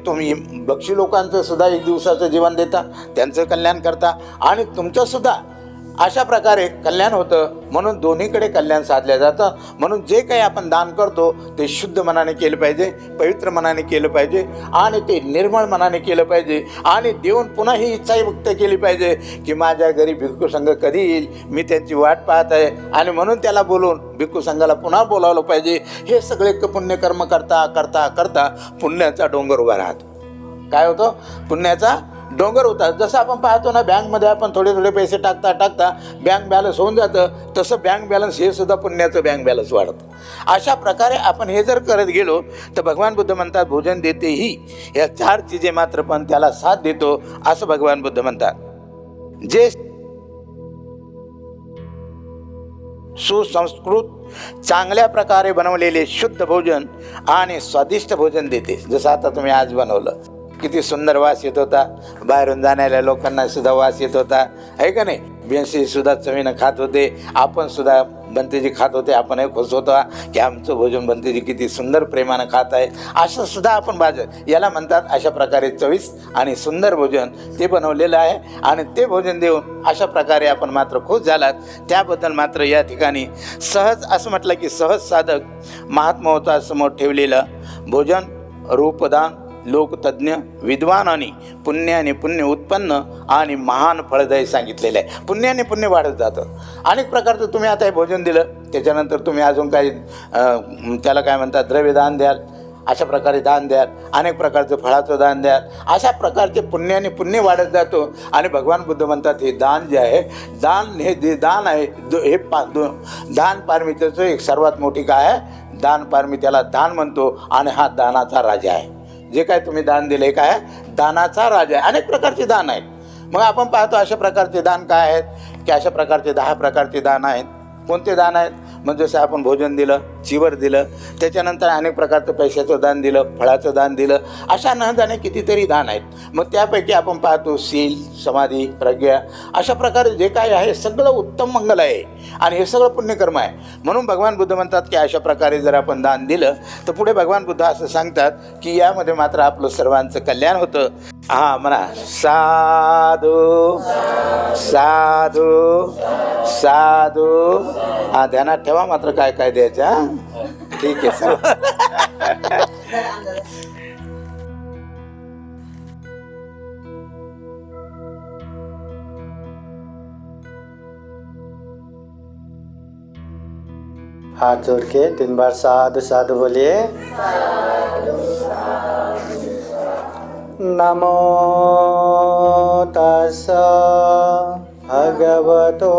S3: तुम्ही भक्षी लोकांचं सुद्धा 1 दिवसाचं जीवन देता, त्यांचं कल्याण करता आणि तुमचंसुद्धा अशा प्रकारे कल्याण होतं. म्हणून दोन्हीकडे कल्याण साधलं जातं. म्हणून जे काही आपण दान करतो ते शुद्ध मनाने केलं पाहिजे, पवित्र मनाने केलं पाहिजे आणि ते निर्मळ मनाने केलं पाहिजे. आणि देऊन पुन्हा ही इच्छाही व्यक्त केली पाहिजे की माझ्या घरी भिक्खू संघ कधी येईल, मी त्यांची वाट पाहत आहे. आणि म्हणून त्याला बोलून भिक्खू संघाला पुन्हा बोलावलं पाहिजे. हे सगळे पुण्यकर्म करता करता करता पुण्याचा डोंगर उभा राहतो. काय होतं? पुण्याचा डोंगर होता. जसं आपण पाहतो ना, बँकमध्ये आपण थोडे थोडे पैसे टाकता टाकता बँक बॅलन्स होऊन जातं, तसं बँक बॅलन्स हे सुद्धा पुण्याचं बँक बॅलन्स वाढतं. अशा प्रकारे आपण हे जर करत गेलो तर भगवान बुद्ध म्हणतात भोजन देतेही या 4 चीजे मात्र पण त्याला साथ देतो, असं भगवान बुद्ध म्हणतात. जे सुसंस्कृत चांगल्या प्रकारे बनवलेले शुद्ध भोजन आणि स्वादिष्ट भोजन देते. जसं आता तुम्ही आज बनवलं, किती सुंदर वास येत होता. बाहेरून जाणाऱ्या लोकांना सुद्धा वास येत होता, आहे का नाही? बेंसी सुद्धा चवीनं खात होते, आपण सुद्धा बंतेजी खात होते. आपणही खुश होता की आमचं भोजन बंतेजी किती सुंदर प्रेमानं खात आहे. असं सुद्धा आपण याला म्हणतात अशा प्रकारे चविष्ट आणि सुंदर भोजन ते बनवलेलं आहे. आणि ते भोजन देऊन अशा प्रकारे आपण मात्र खुश झालात. त्याबद्दल मात्र या ठिकाणी सहज असं म्हटलं की सहज साधक महात्मा समोर ठेवलेलं भोजन रूपदान लोकतज्ञ विद्वान आणि पुण्याने पुण्य उत्पन्न आणि महान फळदायी सांगितलेलं आहे. पुण्याने पुण्य वाढत जातं. अनेक प्रकारचं तुम्ही आता हे भोजन दिलं, त्याच्यानंतर तुम्ही अजून काही त्याला काय म्हणतात द्रव्यदान द्याल, अशा प्रकारे दान द्याल, अनेक प्रकारचं फळाचं दान द्याल. अशा प्रकारचे पुण्याने पुण्य वाढत जातो. आणि भगवान बुद्ध म्हणतात हे दान जे आहे, दान हे जे दान आहे हे दान पारमितेचं एक सर्वात मोठी काय आहे, दान पारमी, त्याला दान म्हणतो. आणि हा दानाचा राजा आहे. जे काय तुम्ही दान दिले काय दानाचा राजा आहे. अनेक प्रकारचे दान आहेत. मग आपण पाहतो अशा प्रकारचे दान काय आहेत की अशा प्रकारचे 10 प्रकारचे दान आहेत. कोणते दान आहेत? म्हणजे जसं आपण भोजन दिलं, चिवर दिलं, त्याच्यानंतर अनेक प्रकारचं पैशाचं दान दिलं, फळाचं दान दिलं, अशा न जाणे कितीतरी दान आहेत. मग त्यापैकी आपण पाहतो शील, समाधी, प्रज्ञा, अशा प्रकारे जे काय आहे सगळं उत्तम मंगल आहे आणि हे सगळं पुण्यकर्म आहे. म्हणून भगवान बुद्ध म्हणतात की अशा प्रकारे जर आपण दान दिलं तर पुढे भगवान बुद्ध असं सांगतात की यामध्ये मात्र आपलं सर्वांचं कल्याण होतं. हा म्हणा साधू साधू साधू. हा ध्यानात ठेवा मात्र काय काय द्यायचं. हा ठीक आहे सर.
S1: हाथ जोड़ के 3 बार साधु साधु बोलिए. नमो तस्सा भगवतो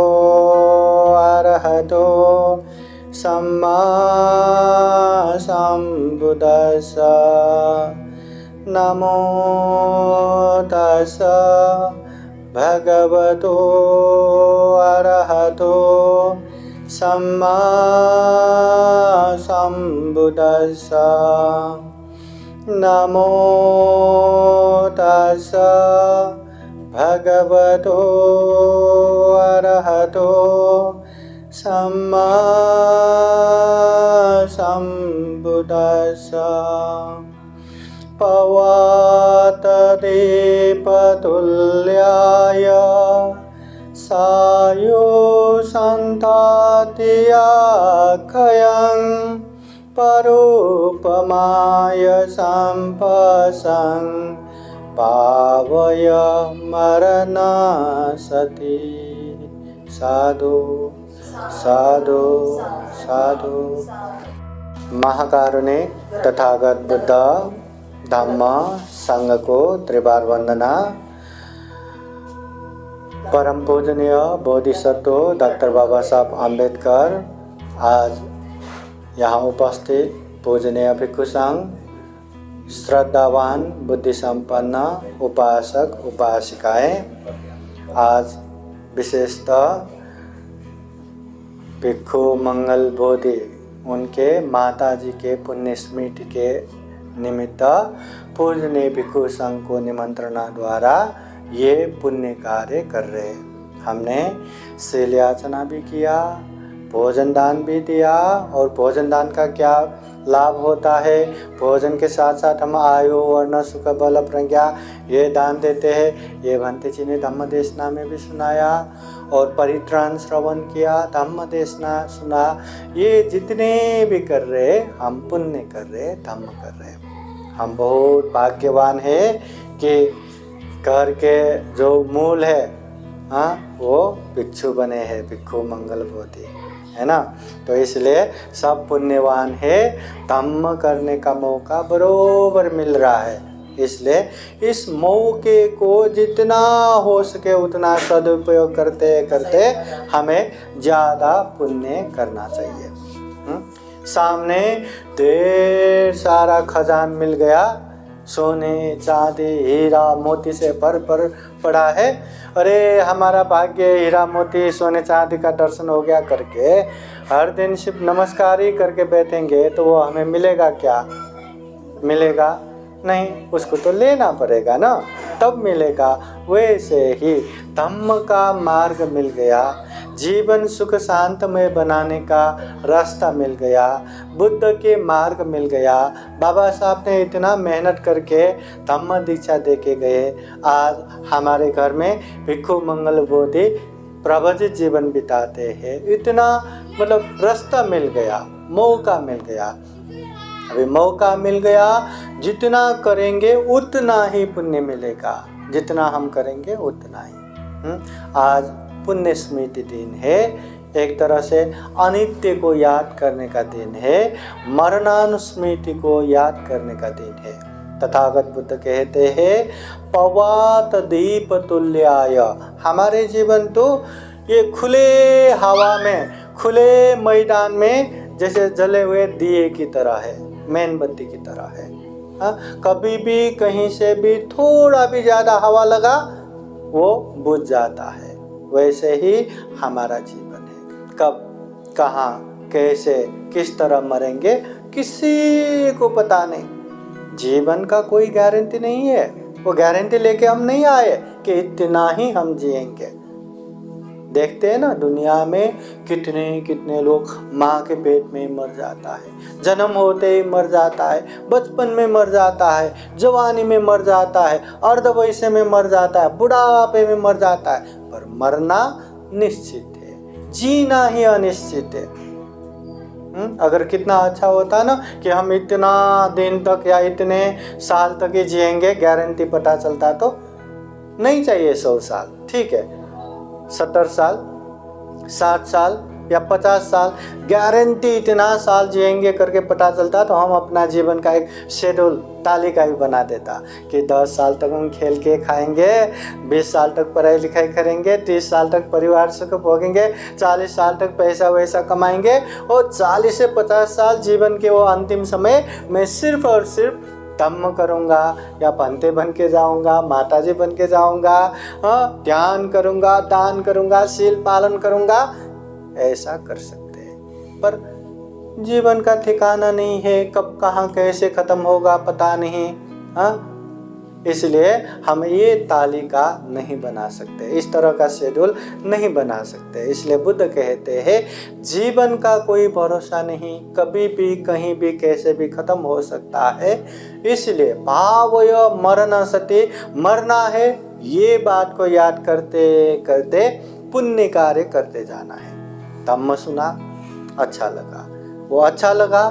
S1: अरहतो सम्मा सम्बुद्दस्सा. नमो तस्सा भगवतो अरहतो सम्मा सम्बुद्दस्सा. नमो तस्सा भगवतो अरहतो सम्मा सम्बुद्दस्सा. पवातदीपतुल्याय सायो सन्तातियाखयं परोपमाय सम्पसं पावय मरणासति. साधु साधु साधु. महाकारुणिक तथागत बुद्ध धम्म संघ को त्रिबार वंदना. परम पूजनीय बोधिसत्व डॉक्टर बाबा साहब आम्बेडकर आज यहाँ उपस्थित पूजनीय भिक्षु संघ, श्रद्धावान बुद्धि संपन्न उपासक उपासिकाएं, आज विशेषतः भिक्षु मंगल बोधि उनके माताजी के पुण्य स्मृति के निमित्त पूजनीय भिक्षु संघ को निमंत्रणा द्वारा ये पुण्य कार्य कर रहे हैं. हमने शील याचना भी किया, भोजन दान भी दिया. और भोजन दान का क्या लाभ होता है। भोजन के साथ साथ हम आयु वर्ण सुख बल प्रज्ञा ये दान देते हैं। ये भंते जी ने धम्म देशना में भी सुनाया और परित्राण श्रवण किया, धम्म देशना सुना। ये जितने भी कर रहे हम पुण्य कर रहे, धम्म कर रहे। हम बहुत भाग्यवान है कि घर के जो मूल है वो भिक्षु बने हैं, भिक्षु मंगल बोधि है ना। तो इसलिए सब पुण्यवान है, धम्म करने का मौका बरोबर मिल रहा है। इसलिए इस मौके को जितना हो सके उतना सदुपयोग करते करते हमें ज़्यादा पुण्य करना चाहिए। सामने ढेर सारा खजान मिल गया, सोने चांदी हीरा मोती से भर पड़ा है। अरे हमारा भाग्य हीरा मोती सोने चांदी का दर्शन हो गया करके हर दिन सिर्फ नमस्कार ही करके बैठेंगे तो वो हमें मिलेगा क्या? मिलेगा नहीं, उसको तो लेना पड़ेगा ना, तब मिलेगा। वैसे ही धम्म का मार्ग मिल गया, जीवन सुख शांतमय बनाने का रास्ता मिल गया, बुद्ध के मार्ग मिल गया। बाबा साहब ने इतना मेहनत करके धम्म दीक्षा दे के गए। आज हमारे घर में भिक्षु मंगल बोधि प्रवचित जीवन बिताते हैं। इतना मतलब रास्ता मिल गया, मौका मिल गया। अभी मौका मिल गया, जितना करेंगे उतना ही पुण्य मिलेगा, जितना हम करेंगे उतना ही। आज पुण्य स्मृति दिन है, एक तरह से अनित्य को याद करने का दिन है, मरणानुस्मृति को याद करने का दिन है। तथागत बुद्ध कहते हैं पवात दीप तुल्याय। हमारे जीवन तो ये खुले हवा में, खुले मैदान में जैसे जले हुए दिए की तरह है, मेणबत्ती की तरह है। कभी भी कहीं से भी थोड़ा भी ज़्यादा हवा लगा वो बुझ जाता है। वैसे ही हमारा जीवन है, कब कहाँ कैसे किस तरह मरेंगे किसी को पता नहीं। जीवन का कोई गारंटी नहीं है, वो गारंटी लेके हम नहीं आए कि इतना ही हम जिएंगे। देखते हैं ना दुनिया में कितने कितने लोग माँ के पेट में ही मर जाता है, जन्म होते ही मर जाता है, बचपन में मर जाता है, जवानी में मर जाता है, अर्धवयस्क में मर जाता है, बुढ़ापे में मर जाता है। पर मरना निश्चित है, जीना ही अनिश्चित है। अगर कितना अच्छा होता ना कि हम इतना दिन तक या इतने साल तक ही जिएंगे, गारंटी पता चलता तो नहीं चाहिए 100 साल, ठीक है 70 साल 60 साल या 50 साल, गारंटी इतना साल जिएंगे करके पता चलता तो हम अपना जीवन का एक शेड्यूल तालिका ही बना देता कि 10 साल तक हम खेल के खाएंगे, 20 साल तक पढ़ाई लिखाई करेंगे, 30 साल तक परिवार सुख भोगेंगे, 40 साल तक पैसा वैसा कमाएंगे और 40 से 50 साल जीवन के वो अंतिम समय में सिर्फ और सिर्फ धम्म करूँगा या पंते बन के जाऊँगा, माताजी बन के जाऊँगा, ध्यान करूँगा, दान करूँगा, शील पालन करूँगा, ऐसा कर सकते हैं। पर जीवन का ठिकाना नहीं है, कब कहाँ कैसे ख़त्म होगा पता नहीं। इसलिए हम ये तालिका नहीं बना सकते, इस तरह का शेड्यूल नहीं बना सकते। इसलिए बुद्ध कहते हैं जीवन का कोई भरोसा नहीं, कभी भी कहीं भी कैसे भी ख़त्म हो सकता है। इसलिए भावय मरण सति, मरना है ये बात को याद करते करते पुण्य कार्य करते जाना है। धम्म सुना, अच्छा लगा, वो अच्छा लगा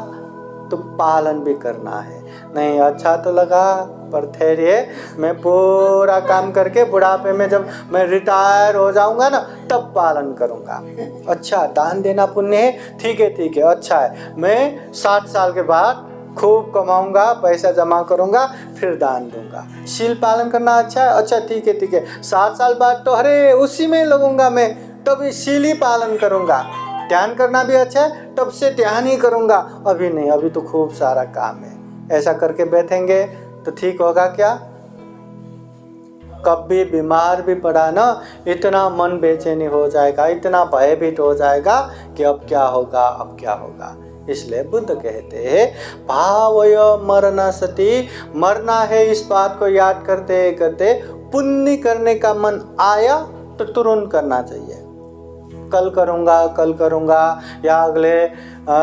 S1: तो पालन भी करना है। नहीं अच्छा तो लगा पर ठहरिए, मैं पूरा काम करके बुढ़ापे में जब मैं रिटायर हो जाऊंगा ना तब पालन करूंगा। अच्छा दान देना पुण्य है, ठीक है अच्छा है, मैं 60 साल के बाद खूब कमाऊंगा, पैसा जमा करूंगा, फिर दान दूंगा। शील पालन करना अच्छा है, अच्छा ठीक है 60 साल बाद तो अरे उसी में लगूंगा मैं, तभी शील ही पालन करूंगा। ध्यान करना भी अच्छा है, तब से ध्यान ही करूंगा, अभी नहीं, अभी तो खूब सारा काम है। ऐसा करके बैठेंगे तो ठीक होगा क्या? कभी बीमार भी पड़ा ना इतना मन बेचैनी हो जाएगा, इतना भयभीत हो जाएगा कि अब क्या होगा। इसलिए बुद्ध कहते हैं भावय मरण सति, मरना है इस बात को याद करते करते पुण्य करने का मन आया तो तुरंत करना चाहिए। कल करूँगा या अगले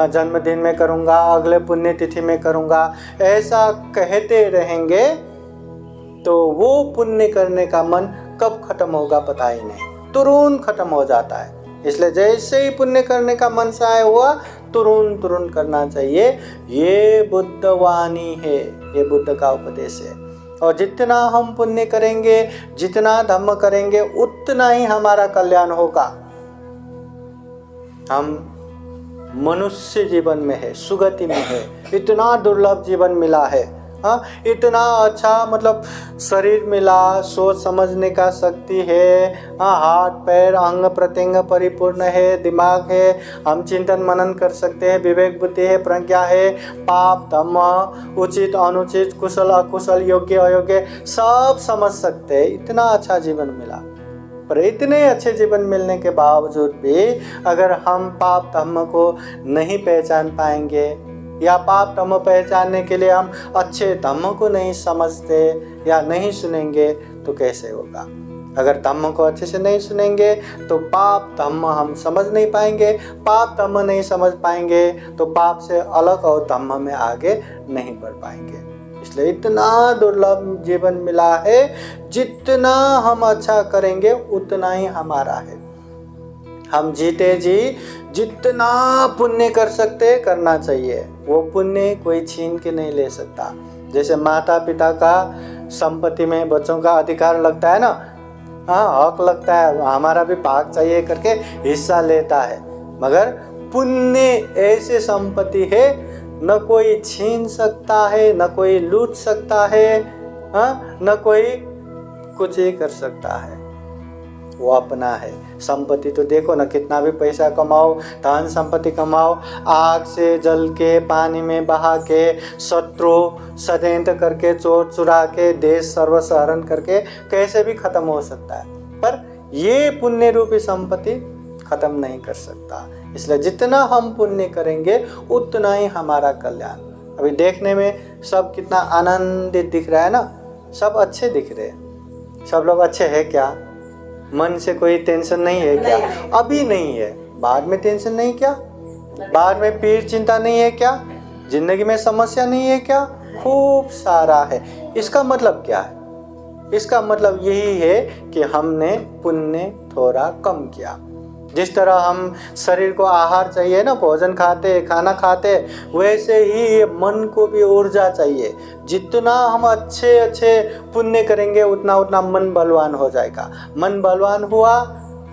S1: जन्मदिन में करूँगा, अगले पुण्यतिथि में करूँगा, ऐसा कहते रहेंगे तो वो पुण्य करने का मन कब खत्म होगा पता ही नहीं, तुरंत खत्म हो जाता है। इसलिए जैसे ही पुण्य करने का मन से हुआ तुरंत करना चाहिए। ये बुद्ध वाणी है, ये बुद्ध का उपदेश है। और जितना हम पुण्य करेंगे, जितना धर्म करेंगे, उतना ही हमारा कल्याण होगा। हम मनुष्य जीवन में है, सुगति में है, इतना दुर्लभ जीवन मिला है, हाँ, इतना अच्छा मतलब शरीर मिला, सोच समझने का शक्ति है, हाँ, हाथ पैर अंग प्रत्यंग परिपूर्ण है, दिमाग है, हम चिंतन मनन कर सकते हैं, विवेक बुद्धि है, प्रज्ञा है, पाप धर्म, उचित अनुचित, कुशल अकुशल, योग्य अयोग्य सब समझ सकते हैं। इतना अच्छा जीवन मिला, पर इतने अच्छे जीवन मिलने के बावजूद भी अगर हम पाप धर्म को नहीं पहचान पाएंगे या पाप धर्म पहचानने के लिए हम अच्छे धर्म को नहीं समझते या नहीं सुनेंगे तो कैसे होगा। अगर धर्म को अच्छे से नहीं सुनेंगे तो पाप धर्म हम समझ नहीं पाएंगे, पाप धर्म नहीं समझ पाएंगे तो पाप से अलग और धर्म में आगे नहीं बढ़ पाएंगे। इसलिए इतना दुर्लभ जीवन मिला है, जितना हम अच्छा करेंगे उतना ही हमारा है। हम जीते जी जितना पुण्य कर सकते करना चाहिए, वो पुण्य कोई छीन के नहीं ले सकता। जैसे माता पिता का संपत्ति में बच्चों का अधिकार लगता है ना, हाँ, हक लगता है, हमारा भी भाग चाहिए करके हिस्सा लेता है। मगर पुण्य ऐसे संपत्ति है न कोई छीन सकता है, न कोई लूट सकता है, हाँ, न कोई कुछ ही कर सकता है, वो अपना है। संपत्ति तो देखो ना, कितना भी पैसा कमाओ, धन संपत्ति कमाओ, आग से जल के, पानी में बहा के, शत्रु षड्यंत्र करके, चोर चुरा के, देश सर्वसहरण करके कैसे भी खत्म हो सकता है, पर ये पुण्य रूपी संपत्ति खत्म नहीं कर सकता। इसलिए जितना हम पुण्य करेंगे उतना ही हमारा कल्याण। अभी देखने में सब कितना आनंदित दिख रहा है ना, सब अच्छे दिख रहे हैं। सब लोग अच्छे हैं क्या? मन से कोई टेंशन नहीं है क्या? अभी नहीं है, बाद में टेंशन नहीं क्या? बाद में पीड़ चिंता नहीं है क्या? जिंदगी में समस्या नहीं है क्या? खूब सारा है। इसका मतलब क्या है? इसका मतलब यही है कि हमने पुण्य थोड़ा कम किया। जिस तरह हम शरीर को आहार चाहिए ना, भोजन खाते, खाना खाते, वैसे ही ये मन को भी ऊर्जा चाहिए। जितना हम अच्छे अच्छे पुण्य करेंगे उतना उतना मन बलवान हो जाएगा। मन बलवान हुआ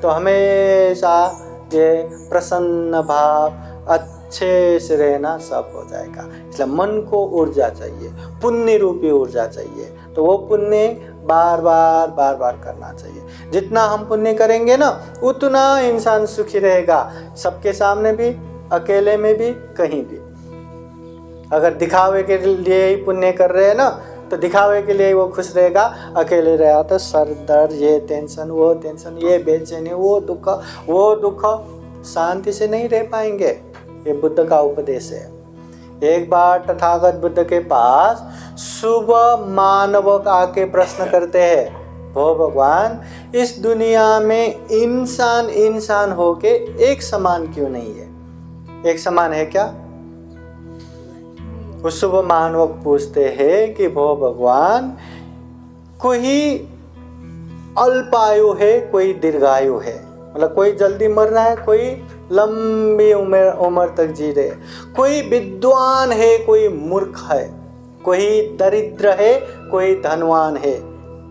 S1: तो हमेशा ये प्रसन्न भाव, अच्छे से रहना सब हो जाएगा। इसलिए मन को ऊर्जा चाहिए, पुण्य रूपी ऊर्जा चाहिए। तो वो पुण्य बार बार करना चाहिए। जितना हम पुण्य करेंगे ना उतना इंसान सुखी रहेगा, सबके सामने भी, अकेले में भी, कहीं भी। अगर दिखावे के लिए ही पुण्य कर रहे हैं ना तो दिखावे के लिए वो खुश रहेगा, अकेले रहा तो सर दर्द, ये टेंशन, वो टेंशन, ये बेचैनी, वो दुख, शांति से नहीं रह पाएंगे। ये बुद्ध का उपदेश है। एक बार तथागत बुद्ध के पास सुबह मानव आके प्रश्न करते हैं, हो भगवान, इस दुनिया में इंसान होके एक समान क्यों नहीं है? एक समान है क्या? उस सुबह मानव पूछते हैं कि वो भगवान, कोई अल्पायु है, कोई दीर्घायु है, मतलब कोई जल्दी मर रहा है, कोई लंबी उम्र तक जी रहे, कोई विद्वान है, कोई मूर्ख है, कोई दरिद्र है, कोई धनवान है,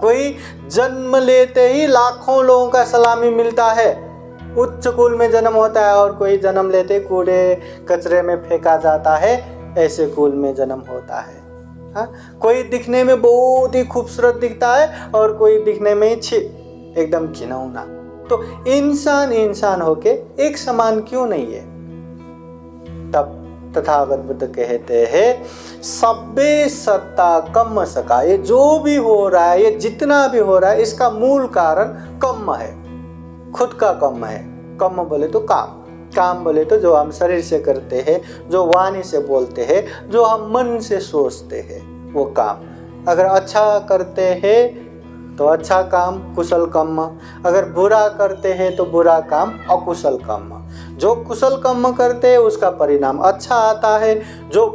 S1: कोई जन्म लेते ही लाखों लोगों का सलामी मिलता है, उच्च कुल में जन्म होता है, और कोई जन्म लेते कूड़े कचरे में फेंका जाता है, ऐसे कुल में जन्म होता है। हाँ? कोई दिखने में बहुत ही खूबसूरत दिखता है और कोई दिखने में छी एकदम घिनौना। तो इंसान होके एक समान क्यों नहीं है? तब तथागत बुद्ध कहते हैं, सब्बे सत्ता कम सका। ये जो भी हो रहा है, ये जितना भी हो रहा है, इसका मूल कारण कम है, खुद का कम है। कम बोले तो काम बोले तो जो हम शरीर से करते हैं, जो वाणी से बोलते हैं, जो हम मन से सोचते हैं, वो काम। अगर अच्छा करते हैं तो अच्छा काम कुशल कर्म, अगर बुरा करते हैं तो बुरा काम अकुशल कर्म। जो कुशल कर्म करते हैं उसका परिणाम अच्छा आता है, जो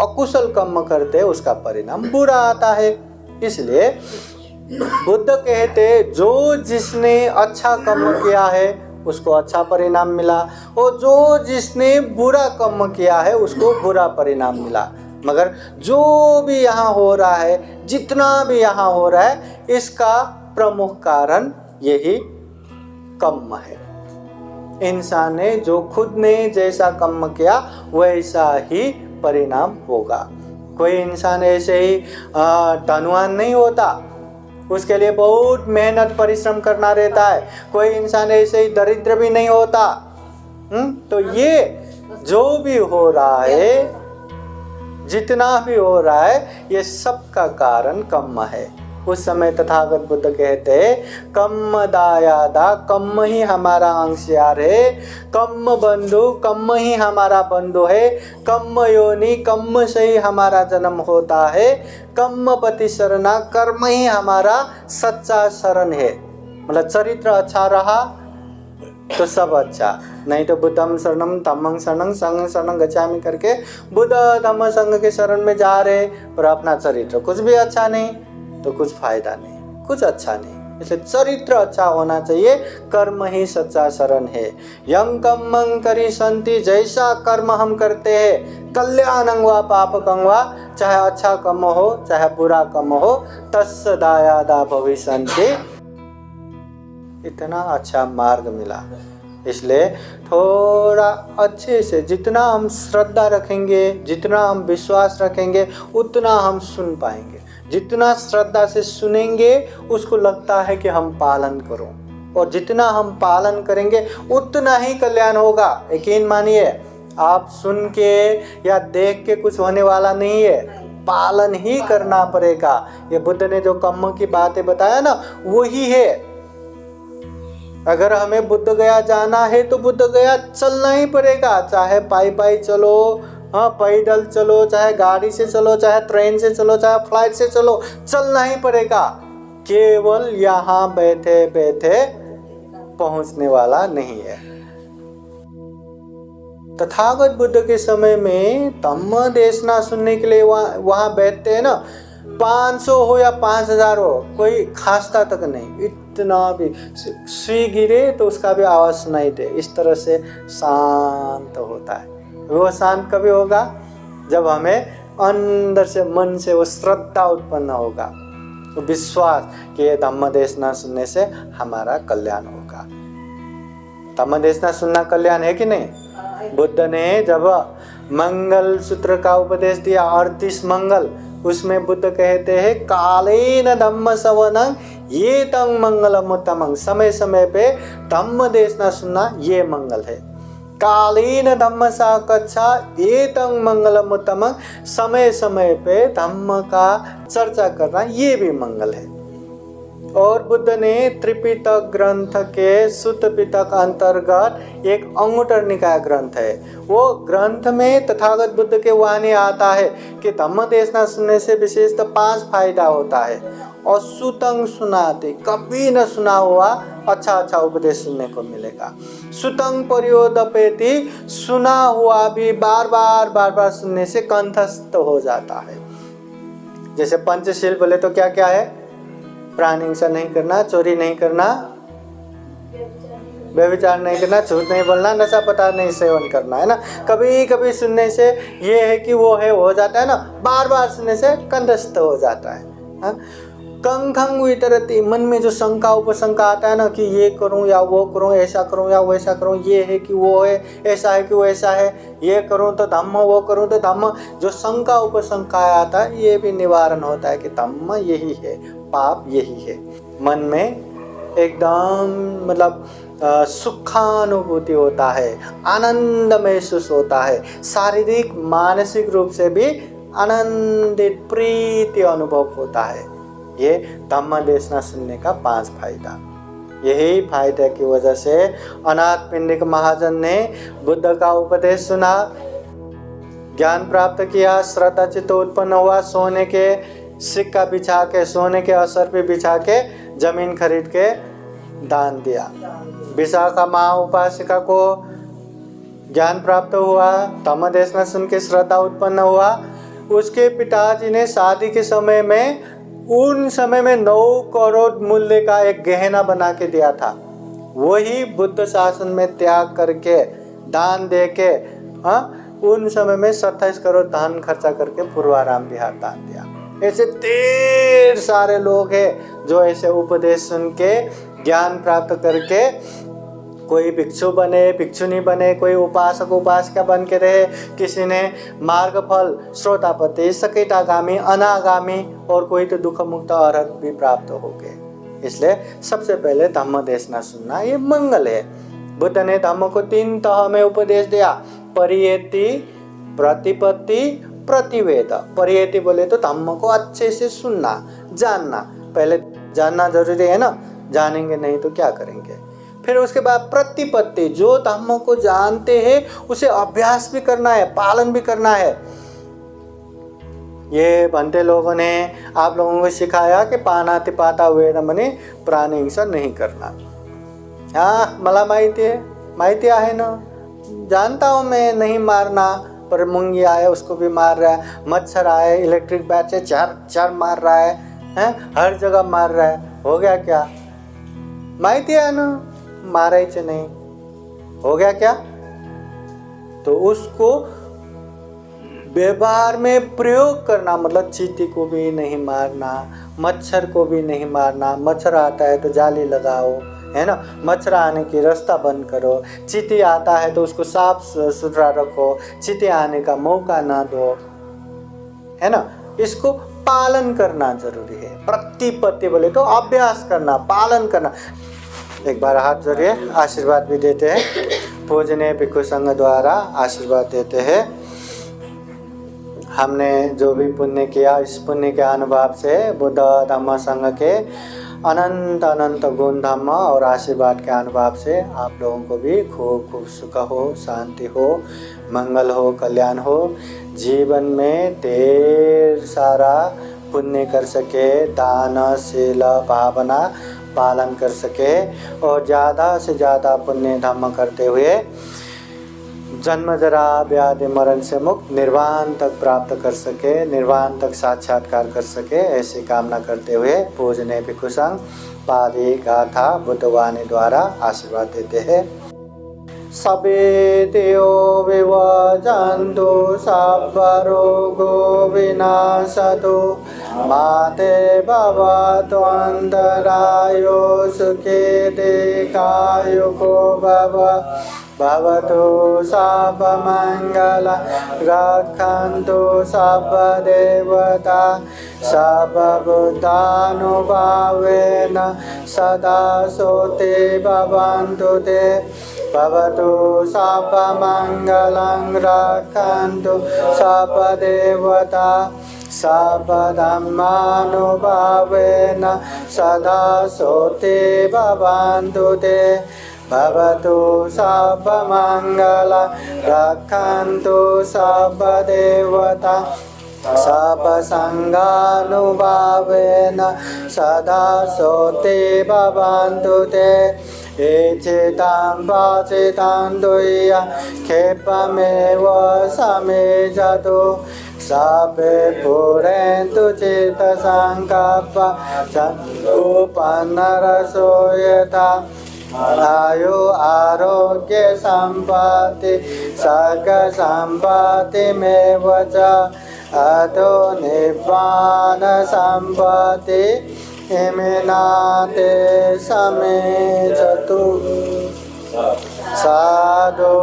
S1: अकुशल कर्म करते हैं उसका परिणाम बुरा आता है। इसलिए बुद्ध कहते जो जिसने अच्छा कर्म किया है उसको अच्छा परिणाम मिला, और जो जिसने बुरा कर्म किया है उसको बुरा परिणाम मिला। मगर जो भी यहाँ हो रहा है, जितना भी यहाँ हो रहा है, इसका प्रमुख कारण यही कर्म है। इंसान ने जो खुद ने जैसा कर्म किया वैसा ही परिणाम होगा। कोई इंसान ऐसे ही धनवान नहीं होता, उसके लिए बहुत मेहनत परिश्रम करना रहता है। कोई इंसान ऐसे ही दरिद्र भी नहीं होता। तो ये जो भी हो रहा है, जितना भी हो रहा है, ये सब का कारण कर्म है। उस समय तथागत बुद्ध कहते कर्म दायादा, कर्म ही हमारा अंशयार है, कर्म बंधु, कर्म ही हमारा बंधु है, कर्म योनि, कर्म से ही हमारा जन्म होता है, कर्म पति शरणा, कर्म ही हमारा सच्चा शरण है। मतलब चरित्र अच्छा रहा तो सब अच्छा, नहीं तो बुद्धम शरणम धम्मं शरणं संघं शरणं गच्छामि करके बुद्ध धम्म संघ के शरण में जा रहे, पर अपना चरित्र कुछ भी अच्छा नहीं तो कुछ फायदा नहीं, कुछ अच्छा नहीं। इसलिए चरित्र अच्छा होना चाहिए, कर्म ही सच्चा शरण है। यं कर्मं करि संति, जैसा कर्म हम करते हैं, कल्याणं वा पापकं वा, चाहे अच्छा कर्म हो चाहे बुरा कर्म हो, तस्य दायादा भविष्यन्ति। इतना अच्छा मार्ग मिला। इसलिए थोड़ा अच्छे से, जितना हम श्रद्धा रखेंगे, जितना हम विश्वास रखेंगे, उतना हम सुन पाएंगे। जितना श्रद्धा से सुनेंगे उसको लगता है कि हम पालन करो, और जितना हम पालन करेंगे उतना ही कल्याण होगा। यकीन मानिए, आप सुन के या देख के कुछ होने वाला नहीं है, पालन ही करना पड़ेगा। ये बुद्ध ने जो कर्म की बातें बताया ना, वही है। अगर हमें बुद्ध गया जाना है तो बुद्ध गया चलना ही पड़ेगा, चाहे पाई पाई चलो, हाँ पैदल चलो, चाहे गाड़ी से चलो, चाहे ट्रेन से चलो, चाहे फ्लाइट से चलो, चलना ही पड़ेगा। केवल यहाँ बैठे बैठे पहुँचने वाला नहीं है। तथागत बुद्ध के समय में धम्म देशना सुनने के लिए वहाँ बैठते हैं ना, 500 हो या 5000 हो, कोई खासता तक नहीं, इतना भी सुई गिरे तो उसका भी आवाज़ सुनाई दे, इस तरह से शांत होता है। वो शांत कभी होगा जब हमें अंदर से, मन से वो श्रद्धा उत्पन्न होगा, वो विश्वास कि ये धम्म देशना सुनने से हमारा कल्याण होगा। धम्म देशना सुनना कल्याण है कि नहीं? बुद्ध ने जब मंगल सूत्र का उपदेश दिया, 38 मंगल, उसमें बुद्ध कहते हैं कालेन धम्म श्रवणं ये तंग मंगलम उत्तमं, समय समय पे धम्म देशना सुनना ये मंगल है। कालीन धम्म साकच्छा ये तंग मंगलम उत्तमं, समय समय पे धम्म का चर्चा करना ये भी मंगल है। और बुद्ध ने त्रिपिटक ग्रंथ के सुत्त पिटक अंतर्गत एक अंगुटर निकाय ग्रंथ है, वो ग्रंथ में तथागत बुद्ध के वाणी आता है कि धम्म देशना सुनने से विशेषतः 5 फायदा होता है। और सुतंग सुनाते, कभी न सुना हुआ अच्छा अच्छा उपदेश सुनने को मिलेगा। सुतंग परियोदपेति, सुना हुआ भी बार बार सुनने से कंठस्थ हो जाता है। जैसे पंचशील बोले तो क्या क्या है? प्राणी हिंसा नहीं करना, चोरी नहीं करना, व्यभिचार नहीं करना, झूठ नहीं बोलना, नशा पदार्थ नहीं सेवन करना, है ना। कभी कभी सुनने से ये है कि वो है, हो जाता है ना, बार बार सुनने से कंठस्थ हो जाता है। कंखंग वितरती, मन में जो शंका उपशंका आता है ना कि ये करूं या वो करूं, ऐसा करूं या वैसा करूं, ये है कि वो है, ऐसा है कि वैसा है, ये करूं तो धम्म, वो करूं तो धम्म, जो शंका उपशंका आता है ये भी निवारण होता है कि धम्म यही है, पाप यही है। मन में एकदम मतलब सुखानुभूति होता है, आनंद महसूस होता है, शारीरिक मानसिक रूप से भी आनंदित प्रीति अनुभव होता है। ये धम्म देशना सुनने का 5 फायदा। यही फायदे की वजह से अनाथ पिंडिक महाजन ने बुद्ध का उपदेश सुना, ज्ञान प्राप्त किया, श्रद्धा चित्त उत्पन्न हुआ, सोने के सिक्का बिछा के, सोने के असर पे बिछा के जमीन खरीद के दान दिया। विशाखा माँ उपासिका को ज्ञान प्राप्त हुआ, धम्मदेशना सुन के श्रद्धा उत्पन्न हुआ। उसके पिताजी ने शादी के समय में उन समय में 9 करोड़ मूल्य का एक गहना बना के दिया था। वही बुद्ध शासन में त्याग करके दान दे के उन समय में 27 करोड़ धन खर्चा करके पूर्वाराम विहार दान दिया। ऐसे ढेर सारे लोग हैं जो ऐसे उपदेश सुन के ज्ञान प्राप्त करके कोई भिक्षु बने, भिक्षुनी बने, कोई उपासक उपासिका बन के रहे, किसी ने मार्गफल श्रोतापति, सकेटागामी, अनागामी, और कोई तो दुख मुक्त अरहत भी प्राप्त हो गए। इसलिए सबसे पहले धम्म देशना सुनना ये मंगल है। बुद्ध ने धम्म को 3 तह में उपदेश दिया, परियेति, प्रतिपत्ति, प्रतिवेद। परियेति बोले तो धम्म को अच्छे से सुनना, जानना। पहले जानना जरूरी है ना, जानेंगे नहीं तो क्या करेंगे। फिर उसके बाद प्रतिपत्ति, जो धम्म को जानते हैं उसे अभ्यास भी करना है, पालन भी करना है। ये बनते लोगों ने आप लोगों को सिखाया कि पानाति पाता हुए न बने, प्राणी हिंसा नहीं करना। हाँ, मला माहिती आहे ना, जानता हूँ मैं, नहीं मारना, पर मुंगी आए उसको भी मार रहा है, मच्छर आए इलेक्ट्रिक बैट से चार मार रहा है, हर जगह मार रहा है। हो गया क्या? माहिती आहे ना, मारायचे नहीं, हो गया क्या? तो उसको व्यवहार में प्रयोग करना, मतलब चींटी को भी नहीं मारना, मच्छर को भी नहीं मारना। मच्छर आता है तो जाली लगाओ, है ना, मच्छर आने की रास्ता बंद करो। चींटी आता है तो उसको साफ सुथरा रखो, चींटी आने का मौका ना दो, है ना। इसको पालन करना जरूरी है। प्रतिपत्ति बोले तो अभ्यास करना, पालन करना। एक बार हाथ जोड़िए, आशीर्वाद भी देते हैं। पूजनीय भिक्षु संघ द्वारा आशीर्वाद देते हैं। हमने जो भी पुण्य किया, इस पुण्य के अनुभव से बुद्ध धम्म संघ के अनंत अनंत गुण धम्म और आशीर्वाद के अनुभव से आप लोगों को भी खूब खूब सुख हो, शांति हो, मंगल हो, कल्याण हो, जीवन में ढेर सारा पुण्य कर सके, दान शील भावना पालन कर सके, और ज़्यादा से ज़्यादा पुण्य धर्म करते हुए जन्म जरा व्याधि मरण से मुक्त निर्वाण तक प्राप्त कर सके, निर्वाण तक साक्षात्कार कर सके, ऐसी कामना करते हुए पूजनीय भिक्षु संघ पाली गाथा बुद्धवाणी द्वारा आशीर्वाद देते हैं। सबे देव विवजन्तु सर्वरोगो विनाशतु माते भवतु अन्तरायो सुखे दीर्घायुको भवतु सर्वमङ्गल रक्षन्तु सर्वदेवता सर्वबुद्धानुभावेन सदा सोते भवन्तु ते भवतु सर्वमङ्गलं रक्षन्तु सर्वदेवता सर्वधर्मानुभावेन सदा सोते भवन्तु ते भवतु सर्वमङ्गलं रक्षन्तु सर्वदेवता सर्वसङ्गानुभावेन सदा सोते भवन्तु ते एचितां वाचितां दुह्य खेपमेव समेजतु सर्वे पुरेन्तु चित्तसङ्कल्प चन्द्रोपन्नरसो यथा आयु आरोग्य सम्पत्ति सर्ग सम्पत्तिमेव च अतो निब्बान सम्पत्ति इमिनाते समेजतु। साधु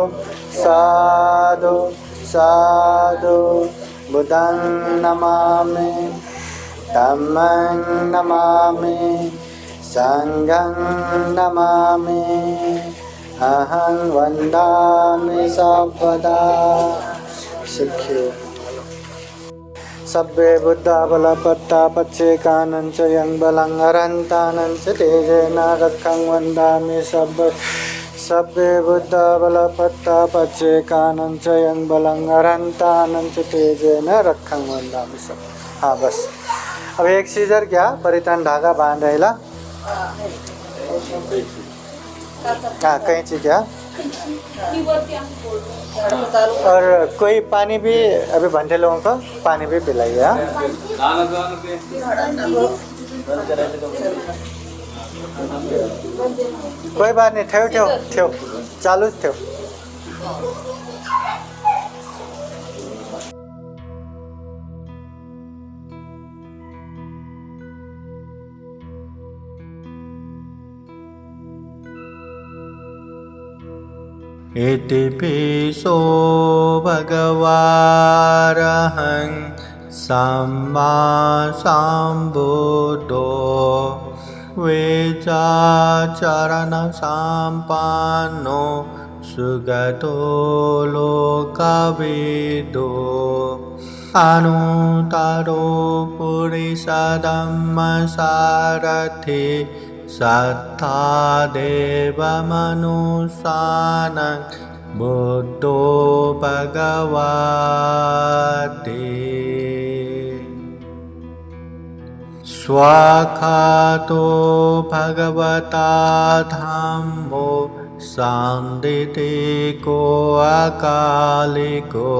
S1: साधु साधु। बुद्धं नमामि, धम्मं नमामि, संघं नमामि, अहं वन्दामि सर्वदा। सुखी सब्बे बुद्धा बलपत्ता पच्चेकानं च यं बलं हरन्तानं च तेजेन रक्षं वन्दामि सब्बे बुद्धा बलपत्ता पच्चेकानं च यं बलं हरन्तानं च तेजेन रक्षं वन्दामि सब। हाँ बस, अब एक सीजर क्या परिधान धागा बांधायला हाँ कैंची क्या। और कोई पानी भी अभी बंधे लोगों को पानी भी पिलाइए। हाँ? कोई बात नहीं, ठेव ठेव ठेव चालू ठेव। इतिपिसो भगवारहं सम्मा सम्बुद्धो वेदाचरणसम्पन्नो सुगतो लोकविदो अनुत्तरो पुरुषधम्मसारथि सत्ता देवमनुष्यानं बुद्धो भगवते स्वाखातो भगवता धम्मो सांदितिको अकालिको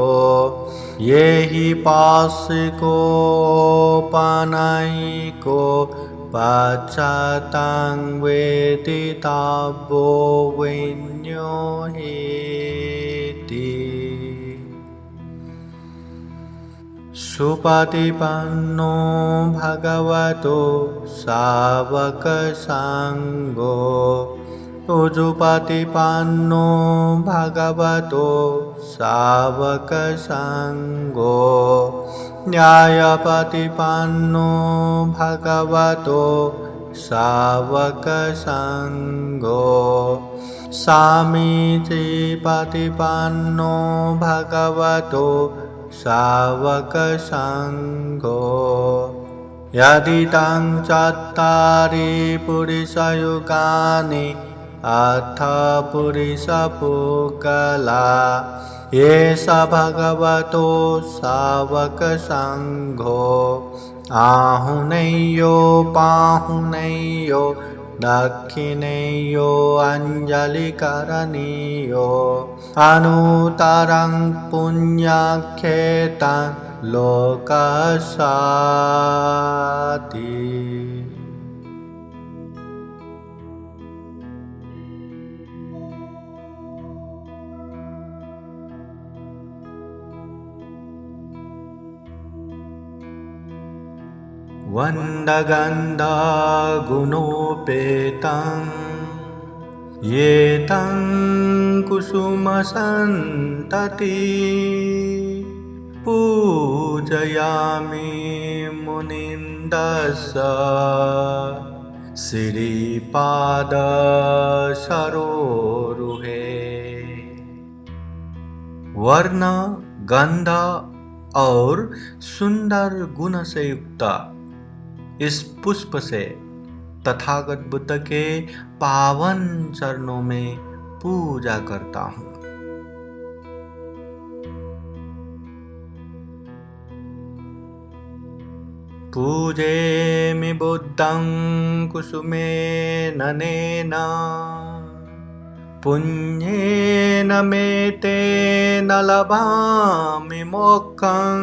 S1: ये हि पासिको पानयिको पश्चातं वेदितव्यो विन्यो हेति सुपतिपन्नो भगवतो सावकसङ्गो उजुपतिपन्नो भगवतो सावकसङ्गो न्यायपतिपन्नो भगवतो सावकसङ्गो सामीचिपतिपन्नो भगवतो सावकसङ्गो यदि तं चत्वारि पुरुषयुगानि अथ पुरुषपुगला एष भगवतो सावकसङ्घो आहुनैयो पाहुनैयो दक्षिणेयो अञ्जलिकरणीयो अनुत्तरं पुण्यक्षेत्रं लोकसाति वन्दगन्धगुणोपेतं ये तं कुसुमसन्तति पूजयामि मुनिन्दस्स श्रीपादसरोरुहे वर्ण गंध और सुंदर गुण से युक्त इस पुष्प से तथागत बुद्ध के पावन चरणों में पूजा करता हूँ। पूजेमि बुद्धं कुसुमेन ननेन पुण्येन मे तेन लभामि मोक्षं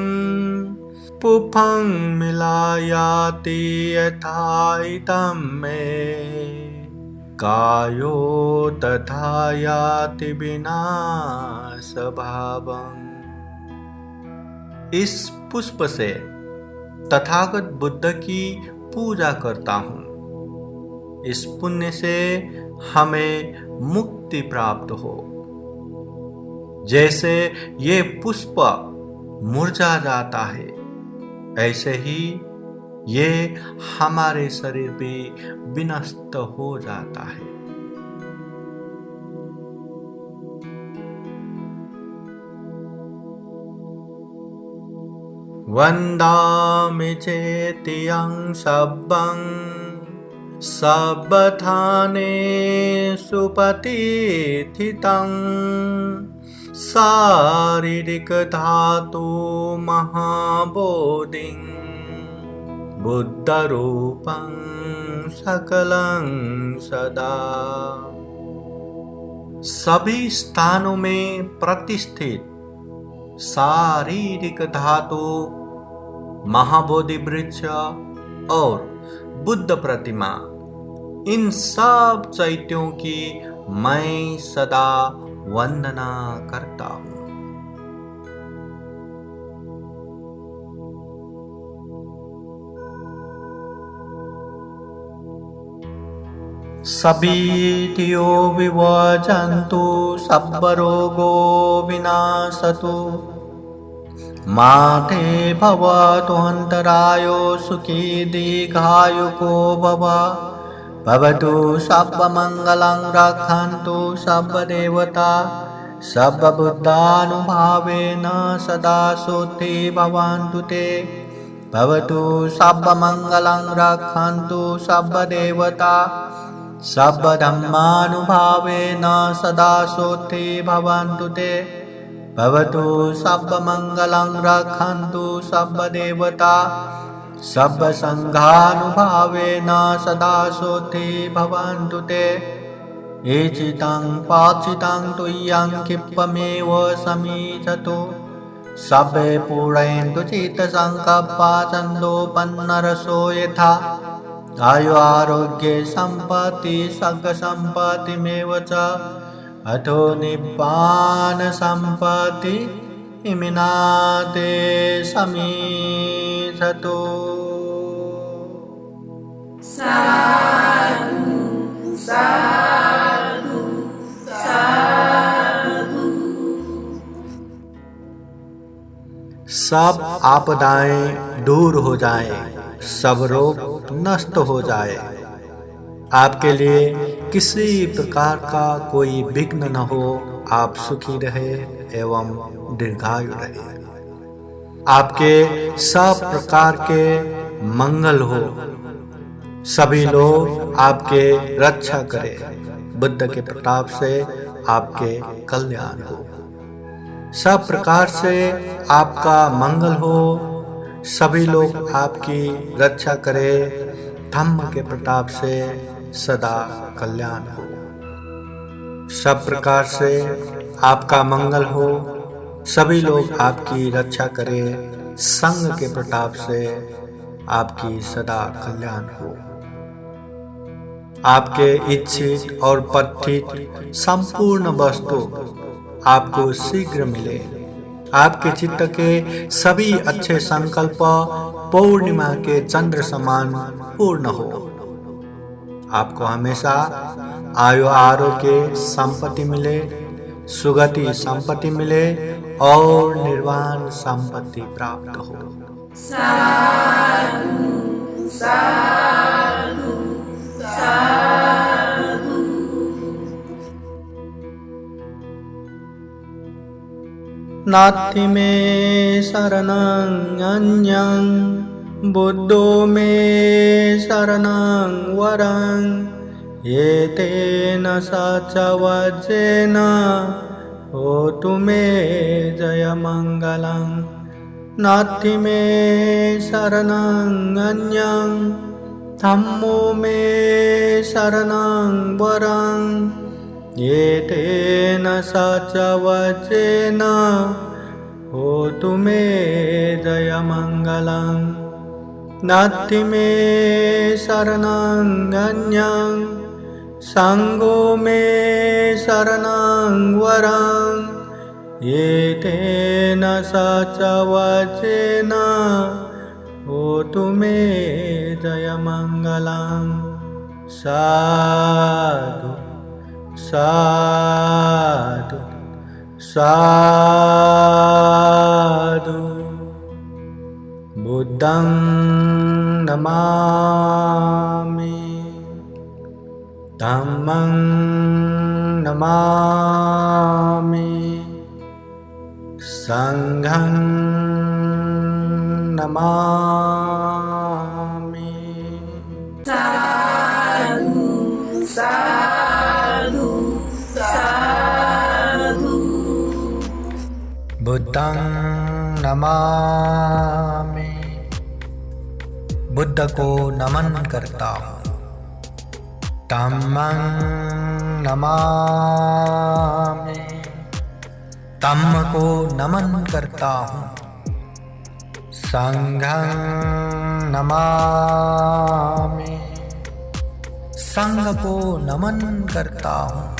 S1: पुफं मिलायाति यथाइतं मे कायो तथा याति विनाशभावम्। इस पुष्प से तथागत बुद्ध की पूजा करता हूँ। इस पुण्य से हमें मुक्ति प्राप्त हो। जैसे ये पुष्प मुरझा जाता है, ऐसे ही ये हमारे शरीर भी विनष्ट हो जाता है। वन्दामि चेतियं सब्बं सब्बथानेषु प्रतिष्ठितं शारीरिकधातु महाबोधिं बुद्धरूपं सकलं सदा। सभी स्थानों में प्रतिष्ठित शारीरिक धातु, महाबोधि वृक्ष और बुद्ध प्रतिमा, इन सब चैत्यों की मैं सदा वंदना करता हूँ। सभी तियो विवजन्तु सब्बरोगो विनाशतु। माते भवतु अन्तरायो सुखी दीर्घायुको भव। भवतु सर्वमङ्गलं रक्षन्तु सर्वदेवता। सर्वबुद्धानुभावेन सदा शुद्धि भवन्तु ते। भवतु सर्वमङ्गलं रक्षन्तु सर्वदेवता। सर्वधर्मानुभावेन सदा शुद्धि भवन्तु ते। भवतु सर्वमङ्गलं रक्षन्तु सर्वदेवता। सर्वसङ्घानुभावेन सदा शुद्धि भवन्तु ते। एचितं पाचितं तुय्यं क्षिप्रमेव समीचतु। सर्वे पूरयन्तु चित्तसङ्कल्पा छन्दोपन्नरसो यथा। आयु आरोग्ये सम्पत्ति सर्गसम्पत्तिमेव च। अथो निब्बान सम्पत्ति इमिनाते समीचतु।
S2: साधु साधु साधु।
S1: सब आपदाएं दूर हो जाएं, सब रोग नष्ट हो जाए। आपके लिए किसी प्रकार का कोई विघ्न न हो। आप सुखी रहे एवं दीर्घायु रहे। आपके सब प्रकार के मंगल हो। सभी लोग आपके रक्षा करें। बुद्ध के प्रताप से आपके कल्याण हो। सब प्रकार से आपका मंगल हो। सभी लोग आपकी रक्षा करें। धम्म के प्रताप से सदा कल्याण हो। सब प्रकार से आपका मंगल हो। सभी लोग आपकी रक्षा करें। संग के प्रताप से आपकी सदा कल्याण हो। आपके इच्छित और पठित संपूर्ण वस्तु आपको शीघ्र मिले। आपके चित्त के सभी अच्छे संकल्प पूर्णिमा के चंद्र समान पूर्ण हो। आपको हमेशा आयु आरोग्य संपत्ति मिले, सुगति संपत्ति मिले और निर्वाण संपत्ति प्राप्त हो।
S2: साधु साधु साधु।
S1: नास्ति मे शरणं अन्यं बुद्धो मे शरणं वरं। एतेन सचवचेन होतु मे जयमङ्गलं। नास्ति मे शरणं अन्यं धम्मो मे शरणं वरं। एतेन सचवचेन होतु मे जयमङ्गलं। नास्ति मे शरणं अन्यं सङ्गो मे शरणं वरं। एतेन सचवचेन होतु मे जयमङ्गलं। साधु साधु साधु। बुद्धं नमामि, धम्मं नमामि, संघं नमामि।
S2: साधु साधु साधु।
S1: बुद्धं नमामि, बुद्ध को नमन करता हूँ।
S4: धम्मं नमामि। धम्म को नमन करता हूँ। संघं नमामि। संघ को नमन करता हूँ।